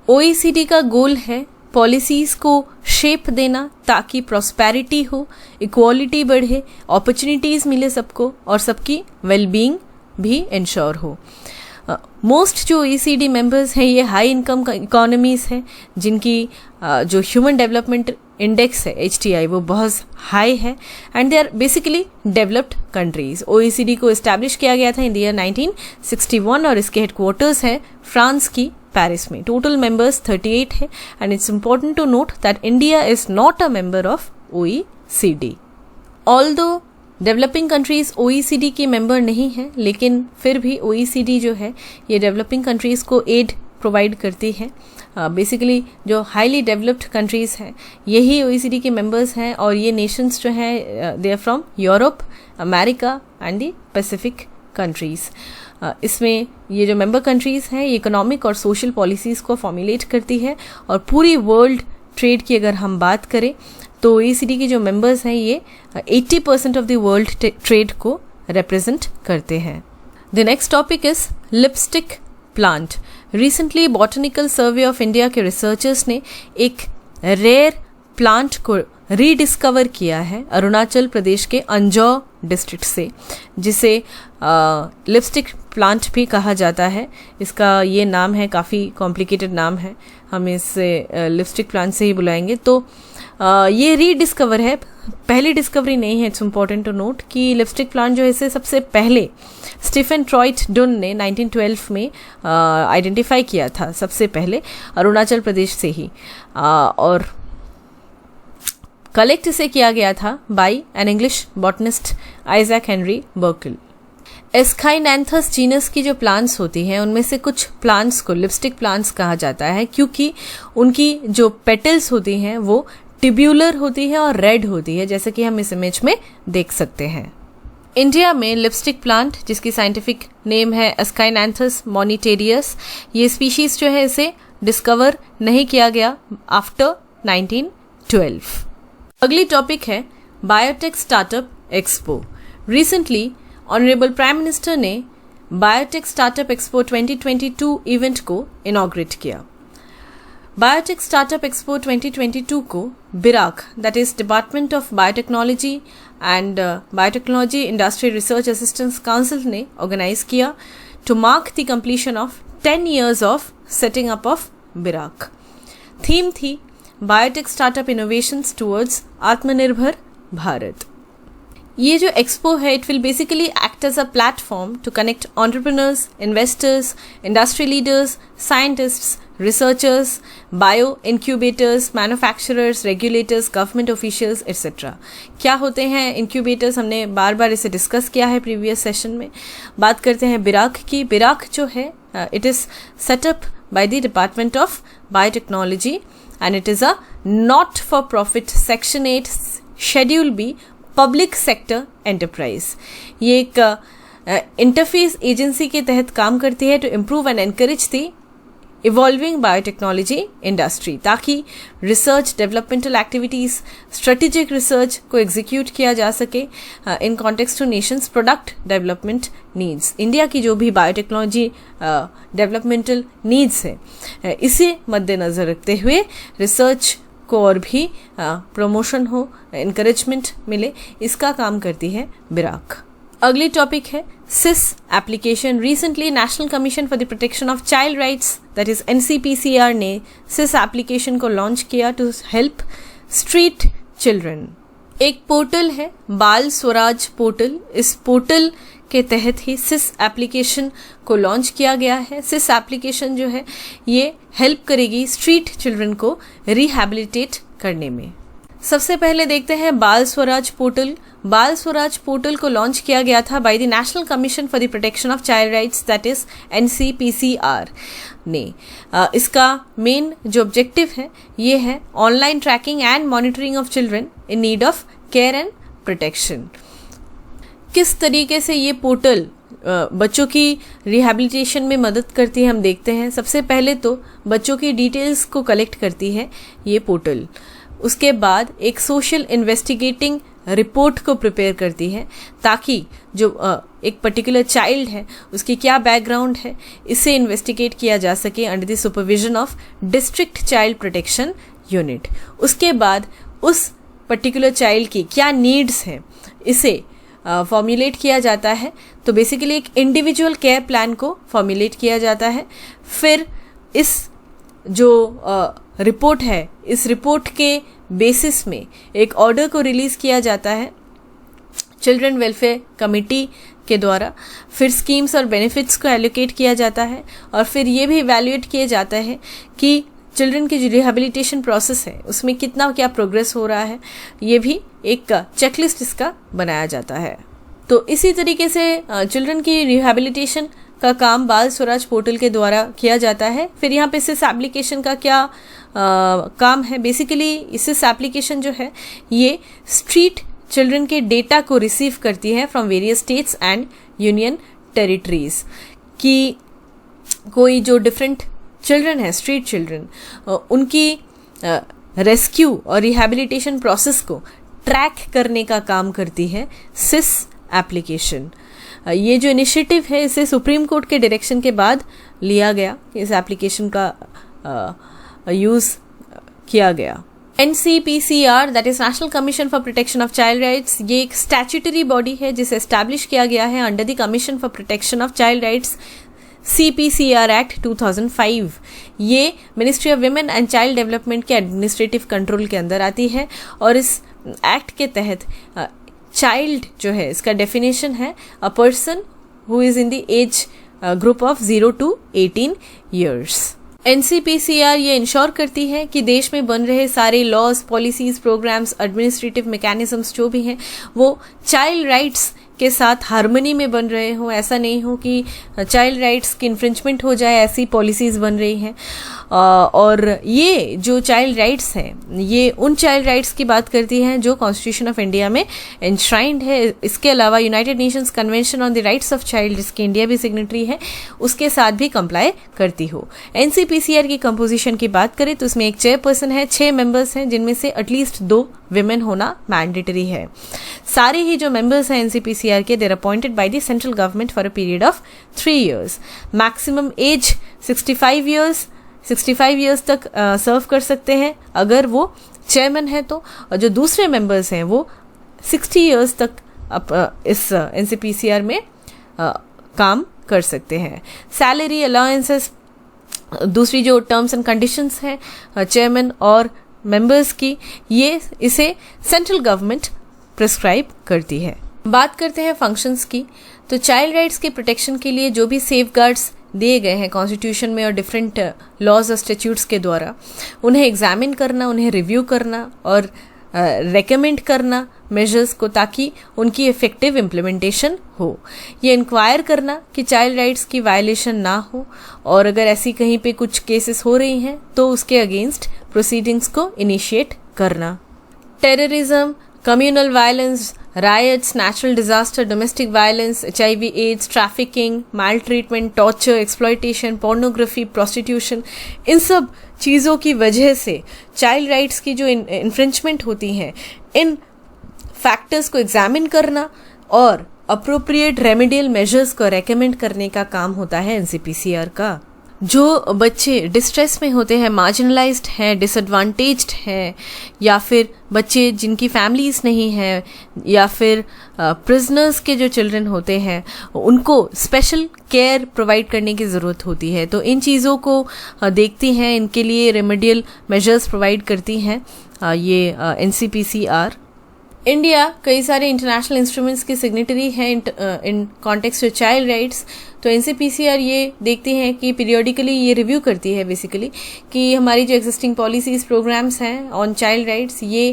OECD का गोल है पॉलिसीज को शेप देना ताकि प्रॉस्पेरिटी हो, इक्वालिटी बढ़े, अपॉर्चुनिटीज़ मिले सबको और सबकी वेलबींग भी इंश्योर हो। मोस्ट जो OECD मेंबर्स हैं ये हाई इनकम इकोनॉमीज़ हैं जिनकी जो ह्यूमन डेवलपमेंट इंडेक्स है HDI वो बहुत हाई है and they are basically developed countries. OECD को इस्टेब्लिश किया गया था इन द ईयर 1961 और इसके हेडक्वार्टर्स है फ्रांस की पेरिस में। टोटल मेंबर्स 38 है and it's important to note that India is not a member of OECD। Although developing countries OECD की मेंबर नहीं है, लेकिन फिर भी OECD जो है ये डेवलपिंग कंट्रीज को एड प्रोवाइड करती है। बेसिकली जो हाईली डेवलप्ड कंट्रीज़ हैं यही OECD के मेंबर्स हैं और ये नेशंस जो हैं they are from Europe, America and the Pacific countries. इसमें ये जो मेंबर कंट्रीज़ हैं ये इकोनॉमिक और सोशल पॉलिसीज़ को फॉर्मुलेट करती है और पूरी वर्ल्ड ट्रेड की अगर हम बात करें तो OECD के जो मेंबर्स हैं ये 80% ऑफ द वर्ल्ड ट्रेड को रिप्रेजेंट करते हैं। The next topic is lipstick plant. Recently botanical survey of India के रिसर्चर्स ने एक रेयर प्लांट को रीडिस्कवर किया है अरुणाचल प्रदेश के अंजौ डिस्ट्रिक्ट से, जिसे लिपस्टिक प्लांट भी कहा जाता है। इसका ये नाम है, काफ़ी कॉम्प्लिकेटेड नाम है, हम इसे लिपस्टिक प्लांट से ही बुलाएंगे। तो ये रीडिस्कवर है, पहली डिस्कवरी नहीं है। इट्स इम्पॉर्टेंट टू नोट कि लिपस्टिक प्लांट जो है इसे सबसे पहले स्टीफन ट्रॉइट डुन ने 1912 में आइडेंटिफाई किया था, सबसे पहले अरुणाचल प्रदेश से ही, और कलेक्ट इसे किया गया था by an English botanist Isaac Henry Burkill. Aeschynanthus genus की जो प्लांट्स होती हैं उनमें से कुछ प्लांट्स को लिपस्टिक प्लांट्स कहा जाता है क्योंकि उनकी जो पेटल्स होती हैं वो ट्यूब्यूलर होती है और रेड होती है, जैसे कि हम इस इमेज में देख सकते हैं। इंडिया में लिपस्टिक प्लांट जिसकी साइंटिफिक नेम है एस्काइनैंथस मॉनिटेरियस, ये स्पीशीज जो है इसे डिस्कवर नहीं किया गया आफ्टर 1912। अगली टॉपिक है biotech startup expo. Recently honourable prime minister ने बायोटेक स्टार्टअप एक्सपो 2022 इवेंट को इनॉग्रेट किया। बायोटेक स्टार्टअप एक्सपो 2022 को BIRAC, that is department of biotechnology and biotechnology industry research assistance council ने ऑर्गेनाइज किया to mark the completion of 10 years of setting up of BIRAC. Theme थी biotech startup innovations towards Atmanirbhar Bharat. ये जो expo है, it will basically act as a platform to connect entrepreneurs, investors, industry leaders, scientists, researchers, bio incubators, manufacturers, regulators, government officials etcetera. क्या होते हैं incubators, हमने बार बार इसे discuss किया है प्रीवियस सेशन में। बात करते हैं बिराक की। बिराक जो है, it is setup by the department of biotechnology and it is a not for profit section 8 schedule B public sector enterprise. ये एक इंटरफेस एजेंसी के तहत काम करती है to improve and encourage the evolving biotechnology industry, ताकि research, developmental activities, strategic research को execute किया जा सके in context to nations product development needs. India की जो भी बायोटेक्नोलॉजी डेवलपमेंटल नीड्स है, इसे मद्देनज़र रखते हुए रिसर्च को और भी प्रमोशन हो, एनकरेजमेंट मिले, इसका काम करती है बिराक। अगली टॉपिक है CISS application. Recently national commission for the protection of child rights, that is NCPCR, ने सिस एप्लीकेशन को लॉन्च किया टू हेल्प स्ट्रीट चिल्ड्रन। एक पोर्टल है बाल स्वराज पोर्टल। इस पोर्टल के तहत ही सिस एप्लीकेशन को लॉन्च किया गया है। सिस एप्लीकेशन जो है, ये हेल्प करेगी स्ट्रीट चिल्ड्रन को रिहैबिलिटेट करने में। सबसे पहले देखते हैं बाल स्वराज पोर्टल। बाल स्वराज पोर्टल को लॉन्च किया गया था by the national commission for the protection of child rights, that is NCPCR ने। इसका मेन जो ऑब्जेक्टिव है, ये है online tracking and monitoring of children in need of care and protection. किस तरीके से ये पोर्टल बच्चों की रिहैबिलिटेशन में मदद करती है, हम देखते हैं। सबसे पहले तो बच्चों की डिटेल्स को कलेक्ट करती है ये पोर्टल। उसके बाद एक सोशल इन्वेस्टिगेटिंग रिपोर्ट को प्रिपेयर करती है, ताकि जो एक पर्टिकुलर चाइल्ड है, उसकी क्या बैकग्राउंड है, इसे इन्वेस्टिगेट किया जा सके under the supervision of district child protection unit. उसके बाद उस पर्टिकुलर चाइल्ड की क्या नीड्स हैं, इसे फॉर्मुलेट किया जाता है। तो बेसिकली एक इंडिविजुअल केयर प्लान को फॉर्मुलेट किया जाता है। फिर इस जो रिपोर्ट है, इस रिपोर्ट के बेसिस में एक ऑर्डर को रिलीज़ किया जाता है चिल्ड्रन वेलफेयर कमेटी के द्वारा। फिर स्कीम्स और बेनिफिट्स को एलोकेट किया जाता है, और फिर ये भी इवैल्यूएट किया जाता है कि चिल्ड्रन की जो रिहैबिलिटेशन प्रोसेस है, उसमें कितना क्या प्रोग्रेस हो रहा है। ये भी एक चेकलिस्ट इसका बनाया जाता है। तो इसी तरीके से चिल्ड्रन की रिहैबिलिटेशन का काम बाल स्वराज पोर्टल के द्वारा किया जाता है। फिर यहाँ पे सिस एप्लीकेशन का क्या काम है, बेसिकली सिस एप्लीकेशन जो है, ये स्ट्रीट चिल्ड्रन के डेटा को रिसीव करती है from various states and union territories, कि कोई जो डिफरेंट चिल्ड्रन है, स्ट्रीट चिल्ड्रन, उनकी रेस्क्यू और रिहैबिलिटेशन प्रोसेस को ट्रैक करने का काम करती है सिस एप्लीकेशन। ये जो इनिशिएटिव है, इसे सुप्रीम कोर्ट के डायरेक्शन के बाद लिया गया, इस एप्लीकेशन का यूज़ किया गया। NCPCR, that is national commission for protection of child rights, ये एक स्टैट्यूटरी बॉडी है जिसे एस्टैब्लिश किया गया है under the commission for protection of child rights CPCR act 2005। ये ministry of women and child development के एडमिनिस्ट्रेटिव कंट्रोल के अंदर आती है, और इस एक्ट के तहत चाइल्ड जो है, इसका डेफिनेशन है a person who is in the age group of 0 to 18 years। NCPCR ये इंश्योर करती है कि देश में बन रहे सारे laws, policies, programs, administrative mechanisms जो भी हैं, वो चाइल्ड राइट्स के साथ हार्मनी में बन रहे हों। ऐसा नहीं हो कि चाइल्ड राइट्स की इन्फ्रिंचमेंट हो जाए, ऐसी पॉलिसीज़ बन रही हैं। और ये जो चाइल्ड राइट्स हैं, ये उन चाइल्ड राइट्स की बात करती हैं जो कॉन्स्टिट्यूशन ऑफ इंडिया में एनश्राइंड है। इसके अलावा United Nations convention on the rights of child, जिसकी इंडिया भी सिग्नेटरी है, उसके साथ भी कंप्लाई करती हो। NCPCR की कंपोजिशन की बात करें तो उसमें एक चेयरपर्सन है, 6 मेंबर्स हैं, जिनमें से एटलीस्ट 2 विमेन होना मैंडेटरी है। सारे ही जो मेंबर्स हैं एनसीपीसीआर के, they're appointed by the central government for a period of 3 years। Maximum age 65 years तक सर्व कर सकते हैं अगर वो चेयरमैन है तो, और जो दूसरे मेंबर्स हैं वो 60 years तक इस एनसीपीसीआर में काम कर सकते हैं। सैलरी अलाउंसेस, दूसरी जो टर्म्स एंड कंडीशंस हैं चेयरमैन और मेंबर्स की, ये इसे सेंट्रल गवर्नमेंट प्रिस्क्राइब करती है। बात करते हैं फंक्शंस की, तो चाइल्ड राइट्स के प्रोटेक्शन के लिए जो भी सेफगार्ड्स दिए गए हैं कॉन्स्टिट्यूशन में और डिफरेंट लॉज और स्टैट्यूट्स के द्वारा, उन्हें एग्जामिन करना, उन्हें रिव्यू करना और रेकमेंड करना मेजर्स को, ताकि उनकी इफेक्टिव इम्प्लीमेंटेशन हो। ये इंक्वायर करना कि चाइल्ड राइट्स की वायलेशन ना हो, और अगर ऐसी कहीं पे कुछ केसेस हो रही हैं तो उसके अगेंस्ट प्रोसीडिंग्स को इनिशिएट करना। Terrorism, communal violence, riots, natural disaster, domestic violence, HIV, AIDS, trafficking, maltreatment, torture, exploitation, pornography, prostitution, इन सब चीज़ों की वजह से चाइल्ड राइट्स की जो इन्फ्रिंचमेंट होती हैं, इन फैक्टर्स को एग्जामिन करना और अप्रोप्रिएट रेमेडियल मेजर्स को रेकमेंड करने का काम होता है एनसीपीसीआर का। जो बच्चे डिस्ट्रेस में होते हैं, मार्जिनलाइज्ड हैं, डिसएडवांटेज्ड हैं, या फिर बच्चे जिनकी फैमिलीज नहीं हैं, या फिर प्रिजनर्स के जो चिल्ड्रन होते हैं, उनको स्पेशल केयर प्रोवाइड करने की ज़रूरत होती है। तो इन चीज़ों को देखती हैं, इनके लिए रेमेडियल मेजर्स प्रोवाइड करती हैं ये एनसीपीसीआर। इंडिया कई सारे इंटरनेशनल इंस्ट्रूमेंट्स की सिग्नेटरी है in context of child rights. तो एनसीपीसीआर ये देखती हैं कि पीरियोडिकली ये रिव्यू करती है बेसिकली कि हमारी जो एग्जिस्टिंग पॉलिसीज प्रोग्राम्स हैं ऑन चाइल्ड राइट्स, ये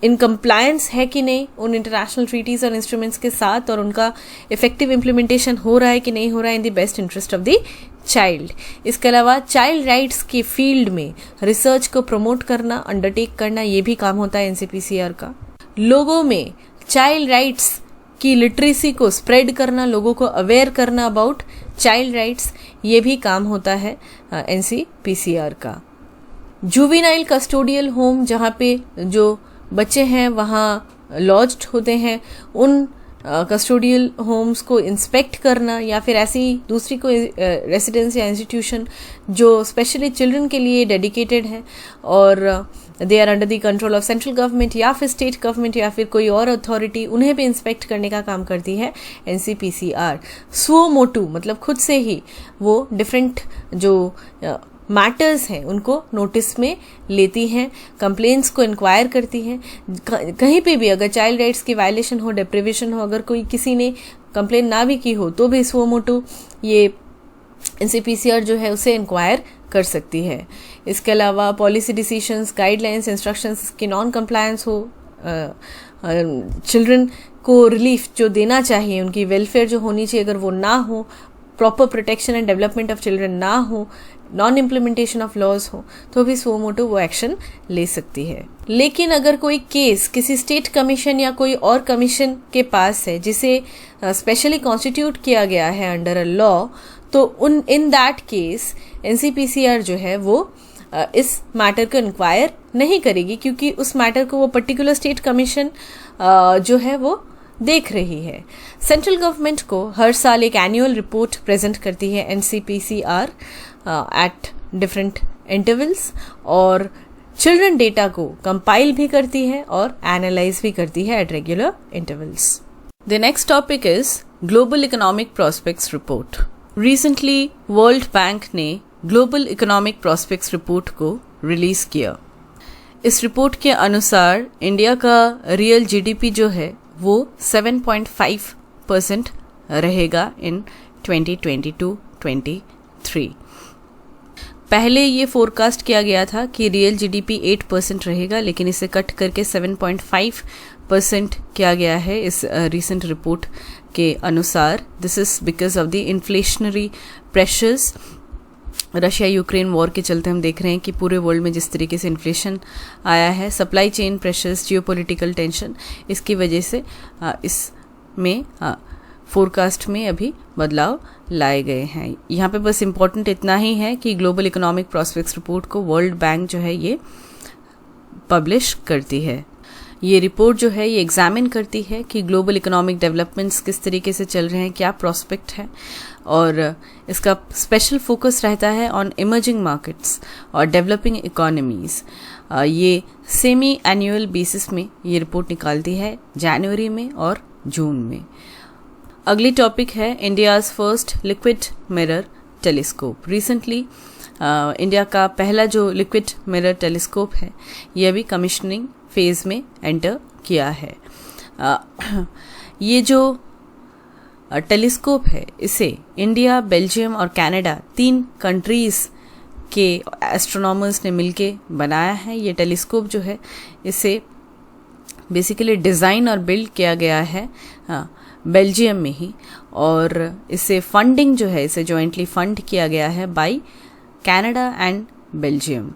इन कंप्लायंस है कि नहीं उन इंटरनेशनल ट्रीटीज और इंस्ट्रूमेंट्स के साथ, और उनका इफेक्टिव इम्प्लीमेंटेशन हो रहा है कि नहीं हो रहा है in the best interest of the child. इसके अलावा चाइल्ड राइट्स के फील्ड में रिसर्च को प्रमोट करना, अंडरटेक करना, ये भी काम होता है एनसीपीसीआर का। लोगों में चाइल्ड राइट्स की लिटरेसी को स्प्रेड करना, लोगों को अवेयर करना अबाउट चाइल्ड राइट्स, ये भी काम होता है एनसीपीसीआर का। जुवेनाइल कस्टोडियल होम, जहाँ पे जो बच्चे हैं वहाँ लॉज्ड होते हैं, उन कस्टोडियल होम्स को इंस्पेक्ट करना, या फिर ऐसी दूसरी कोई रेसिडेंस या इंस्टीट्यूशन जो स्पेशली चिल्ड्रन के लिए डेडिकेटेड है और they are under the control of central government या फिर स्टेट गवर्नमेंट या फिर कोई और अथॉरिटी, उन्हें भी इंस्पेक्ट करने का काम करती है एनसीपीसीआर। सुओ मोटू, मतलब खुद से ही वो डिफरेंट जो मैटर्स हैं उनको नोटिस में लेती हैं, कंप्लेंट्स को इंक्वायर करती हैं। कहीं पे भी अगर चाइल्ड राइट्स की वायलेशन हो, डिप्रिवेशन हो, अगर कोई किसी ने कंप्लेंट ना भी की हो तो भी सुओ मोटू ये एनसीपीसीआर जो है उसे इंक्वायर कर सकती है। इसके अलावा पॉलिसी डिसीजंस, गाइडलाइंस, इंस्ट्रक्शंस की नॉन कंप्लायंस हो, चिल्ड्रन को रिलीफ जो देना चाहिए, उनकी वेलफेयर जो होनी चाहिए अगर वो ना हो, proper protection and development of children ना हो, नॉन इम्प्लीमेंटेशन ऑफ लॉज हो, तो भी सुओ मोटो वो एक्शन ले सकती है। लेकिन अगर कोई केस किसी स्टेट कमीशन या कोई और कमीशन के पास है जिसे स्पेशली कॉन्स्टिट्यूट किया गया है अंडर अ लॉ, तो इन दैट केस एनसीपीसीआर जो है वो इस मैटर को इंक्वायर नहीं करेगी, क्योंकि उस मैटर को वो पर्टिकुलर स्टेट कमीशन जो है वो देख रही है। सेंट्रल गवर्नमेंट को हर साल एक एनुअल रिपोर्ट प्रेजेंट करती है एनसीपीसीआर एट डिफरेंट इंटरवल्स, और चिल्ड्रन डेटा को कंपाइल भी करती है और एनालाइज भी करती है at regular intervals. The next topic is global economic prospects report. Recently world bank ने ग्लोबल इकोनॉमिक प्रोस्पेक्ट्स रिपोर्ट को रिलीज किया। इस रिपोर्ट के अनुसार इंडिया का रियल जीडीपी जो है वो 7.5% रहेगा इन 2022-23। पहले ये फोरकास्ट किया गया था कि रियल जीडीपी 8% रहेगा, लेकिन इसे कट करके 7.5% किया गया है इस रिसेंट रिपोर्ट के अनुसार। This is because of the inflationary pressures. Russia Ukraine war के चलते हम देख रहे हैं कि पूरे वर्ल्ड में जिस तरीके से इन्फ्लेशन आया है, supply chain pressures, geopolitical tension, इसकी वजह से इसमें फोरकास्ट में अभी बदलाव लाए गए हैं। यहाँ पे बस इम्पॉर्टेंट इतना ही है कि ग्लोबल इकोनॉमिक प्रोस्पेक्ट्स रिपोर्ट को वर्ल्ड बैंक जो है ये पब्लिश करती है। ये रिपोर्ट जो है ये एग्जामिन करती है कि ग्लोबल इकोनॉमिक डेवलपमेंट्स किस तरीके से चल रहे हैं, क्या प्रोस्पेक्ट है, और इसका स्पेशल फोकस रहता है ऑन इमर्जिंग मार्केट्स और डेवलपिंग इकोनॉमीज़। ये सेमी एनुअल बेसिस में ये रिपोर्ट निकालती है, जनवरी में और जून में। अगली टॉपिक है India's first liquid mirror telescope. Recently India का पहला जो लिक्विड मिरर टेलीस्कोप है ये अभी कमिश्निंग फेज़ में एंटर किया है। ये जो टेलीस्कोप है इसे इंडिया, बेल्जियम और कनाडा 3 कंट्रीज़ के एस्ट्रोनॉमर्स ने मिलके बनाया है। ये टेलीस्कोप जो है इसे बेसिकली डिज़ाइन और बिल्ड किया गया है बेल्जियम में ही, और इसे फंडिंग जो है इसे जॉइंटली फंड किया गया है by Canada and Belgium.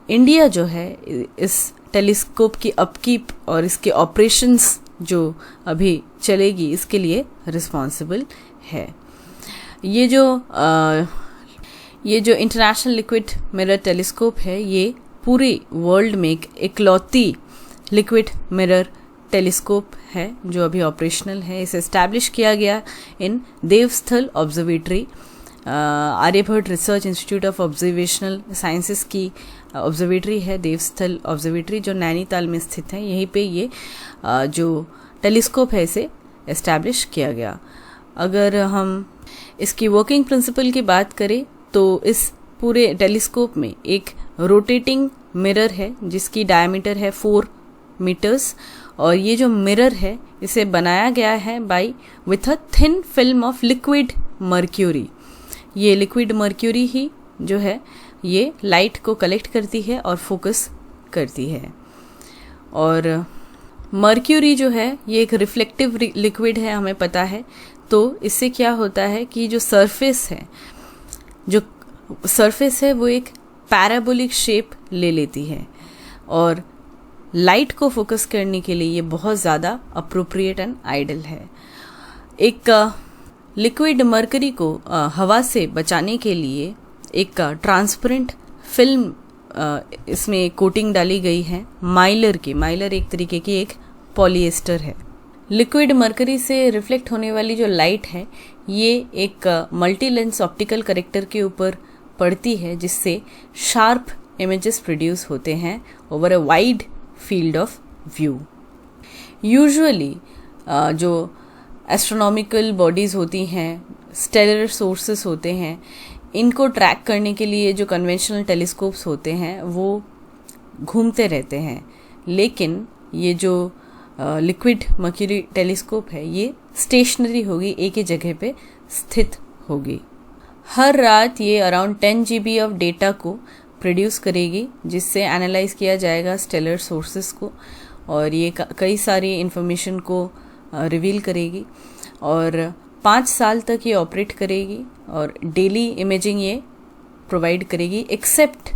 India जो है इस टेलीस्कोप की अपकीप और इसके ऑपरेशंस जो अभी चलेगी इसके लिए रिस्पॉन्सिबल है। ये जो इंटरनेशनल लिक्विड मिरर टेलीस्कोप है ये पूरे वर्ल्ड में एक इकलौती लिक्विड मिरर टेलीस्कोप है जो अभी ऑपरेशनल है। इसे एस्टैब्लिश किया गया in Devasthal observatory, Aryabhatta research institute of observational sciences की ऑब्जर्वेटरी है देवस्थल ऑब्जर्वेटरी, जो नैनीताल में स्थित है। यहीं पे ये जो टेलीस्कोप है इसे एस्टैब्लिश किया गया। अगर हम इसकी वर्किंग प्रिंसिपल की बात करें तो इस पूरे टेलीस्कोप में एक रोटेटिंग मिरर है जिसकी डायमीटर है 4 मीटर्स, और ये जो मिरर है इसे बनाया गया है with a thin film of liquid mercury. ये लिक्विड मर्क्यूरी ही जो है ये लाइट को कलेक्ट करती है और फोकस करती है। और मर्क्यूरी जो है ये एक रिफ्लेक्टिव लिक्विड है, हमें पता है। तो इससे क्या होता है कि जो सरफेस है वो एक पैराबोलिक शेप ले लेती है, और लाइट को फोकस करने के लिए ये बहुत ज़्यादा अप्रोप्रिएट एंड आइडल है। एक लिक्विड मरकरी को हवा से बचाने के लिए एक ट्रांसपेरेंट फिल्म इसमें कोटिंग डाली गई है माइलर की। माइलर एक तरीके की एक पॉलिएस्टर है। लिक्विड मरकरी से रिफ्लेक्ट होने वाली जो लाइट है ये एक मल्टी लेंस ऑप्टिकल करेक्टर के ऊपर पड़ती है, जिससे शार्प इमेजेस प्रोड्यूस होते हैं over a wide field of view. Usually जो एस्ट्रोनॉमिकल बॉडीज़ होती हैं, स्टेलर सोर्सेस होते हैं, इनको ट्रैक करने के लिए जो कन्वेंशनल टेलीस्कोप्स होते हैं वो घूमते रहते हैं, लेकिन ये जो लिक्विड मर्क्यूरी टेलीस्कोप है ये स्टेशनरी होगी, एक ही जगह पे स्थित होगी। हर रात ये अराउंड 10 GB ऑफ डेटा को प्रोड्यूस करेगी, जिससे एनालाइज किया जाएगा स्टेलर सोर्सेस को, और ये कई सारी इन्फॉर्मेशन को रिवील करेगी, और 5 साल तक ये ऑपरेट करेगी और डेली इमेजिंग ये प्रोवाइड करेगी, except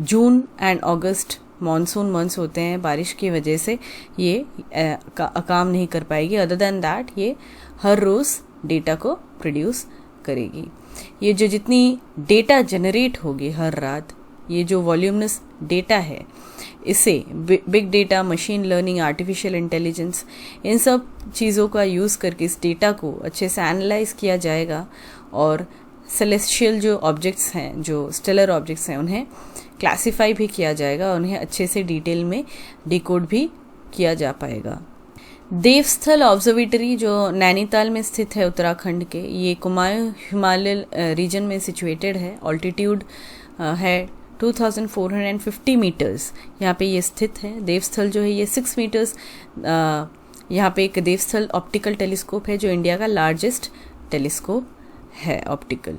June and August monsoon months होते हैं, बारिश की वजह से ये काम नहीं कर पाएगी। अदर देन दैट ये हर रोज़ डेटा को प्रोड्यूस करेगी। ये जो जितनी डेटा जनरेट होगी हर रात, ये जो वॉल्यूमनस डेटा है, इसे big data, machine learning, artificial intelligence, इन सब चीज़ों का यूज़ करके इस डेटा को अच्छे से एनालाइज किया जाएगा, और सेलेस्टियल जो ऑब्जेक्ट्स हैं, जो स्टेलर ऑब्जेक्ट्स हैं, उन्हें क्लासीफाई भी किया जाएगा, उन्हें अच्छे से डिटेल में डिकोड भी किया जा पाएगा। देवस्थल ऑब्जर्वेटरी जो नैनीताल में स्थित है उत्तराखंड के, ये कुमाऊं हिमालय रीजन में सिचुएटेड है। ऑल्टीट्यूड है 2450 मीटर्स, यहाँ पे ये स्थित है। देवस्थल जो है ये 6 मीटर्स, यहाँ पे एक देवस्थल ऑप्टिकल टेलीस्कोप है जो इंडिया का लार्जेस्ट टेलीस्कोप है optical.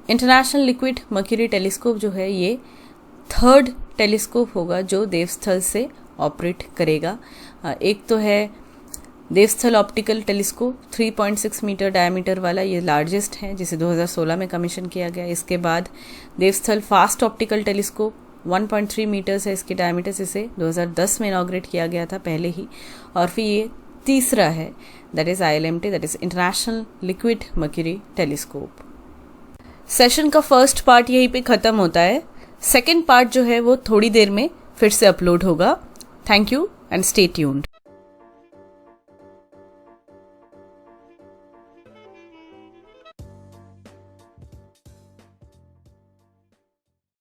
International liquid mercury telescope जो है ये 3rd टेलीस्कोप होगा जो देवस्थल से ऑपरेट करेगा। एक तो है देवस्थल ऑप्टिकल टेलीस्कोप 3.6 मीटर डायमीटर वाला, ये लार्जेस्ट है, जिसे 2016 में कमीशन किया गया। इसके बाद देवस्थल फास्ट ऑप्टिकल टेलीस्कोप 1.3 मीटर्स है इसकी डायमीटर, इसे 2010 में इनॉग्रेट किया गया था पहले ही। और फिर ये तीसरा है, that is ILMT, that is international liquid mercury telescope. Session का फर्स्ट पार्ट यहीं पे ख़त्म होता है। सेकेंड पार्ट जो है वो थोड़ी देर में फिर से अपलोड होगा. Thank you and stay tuned.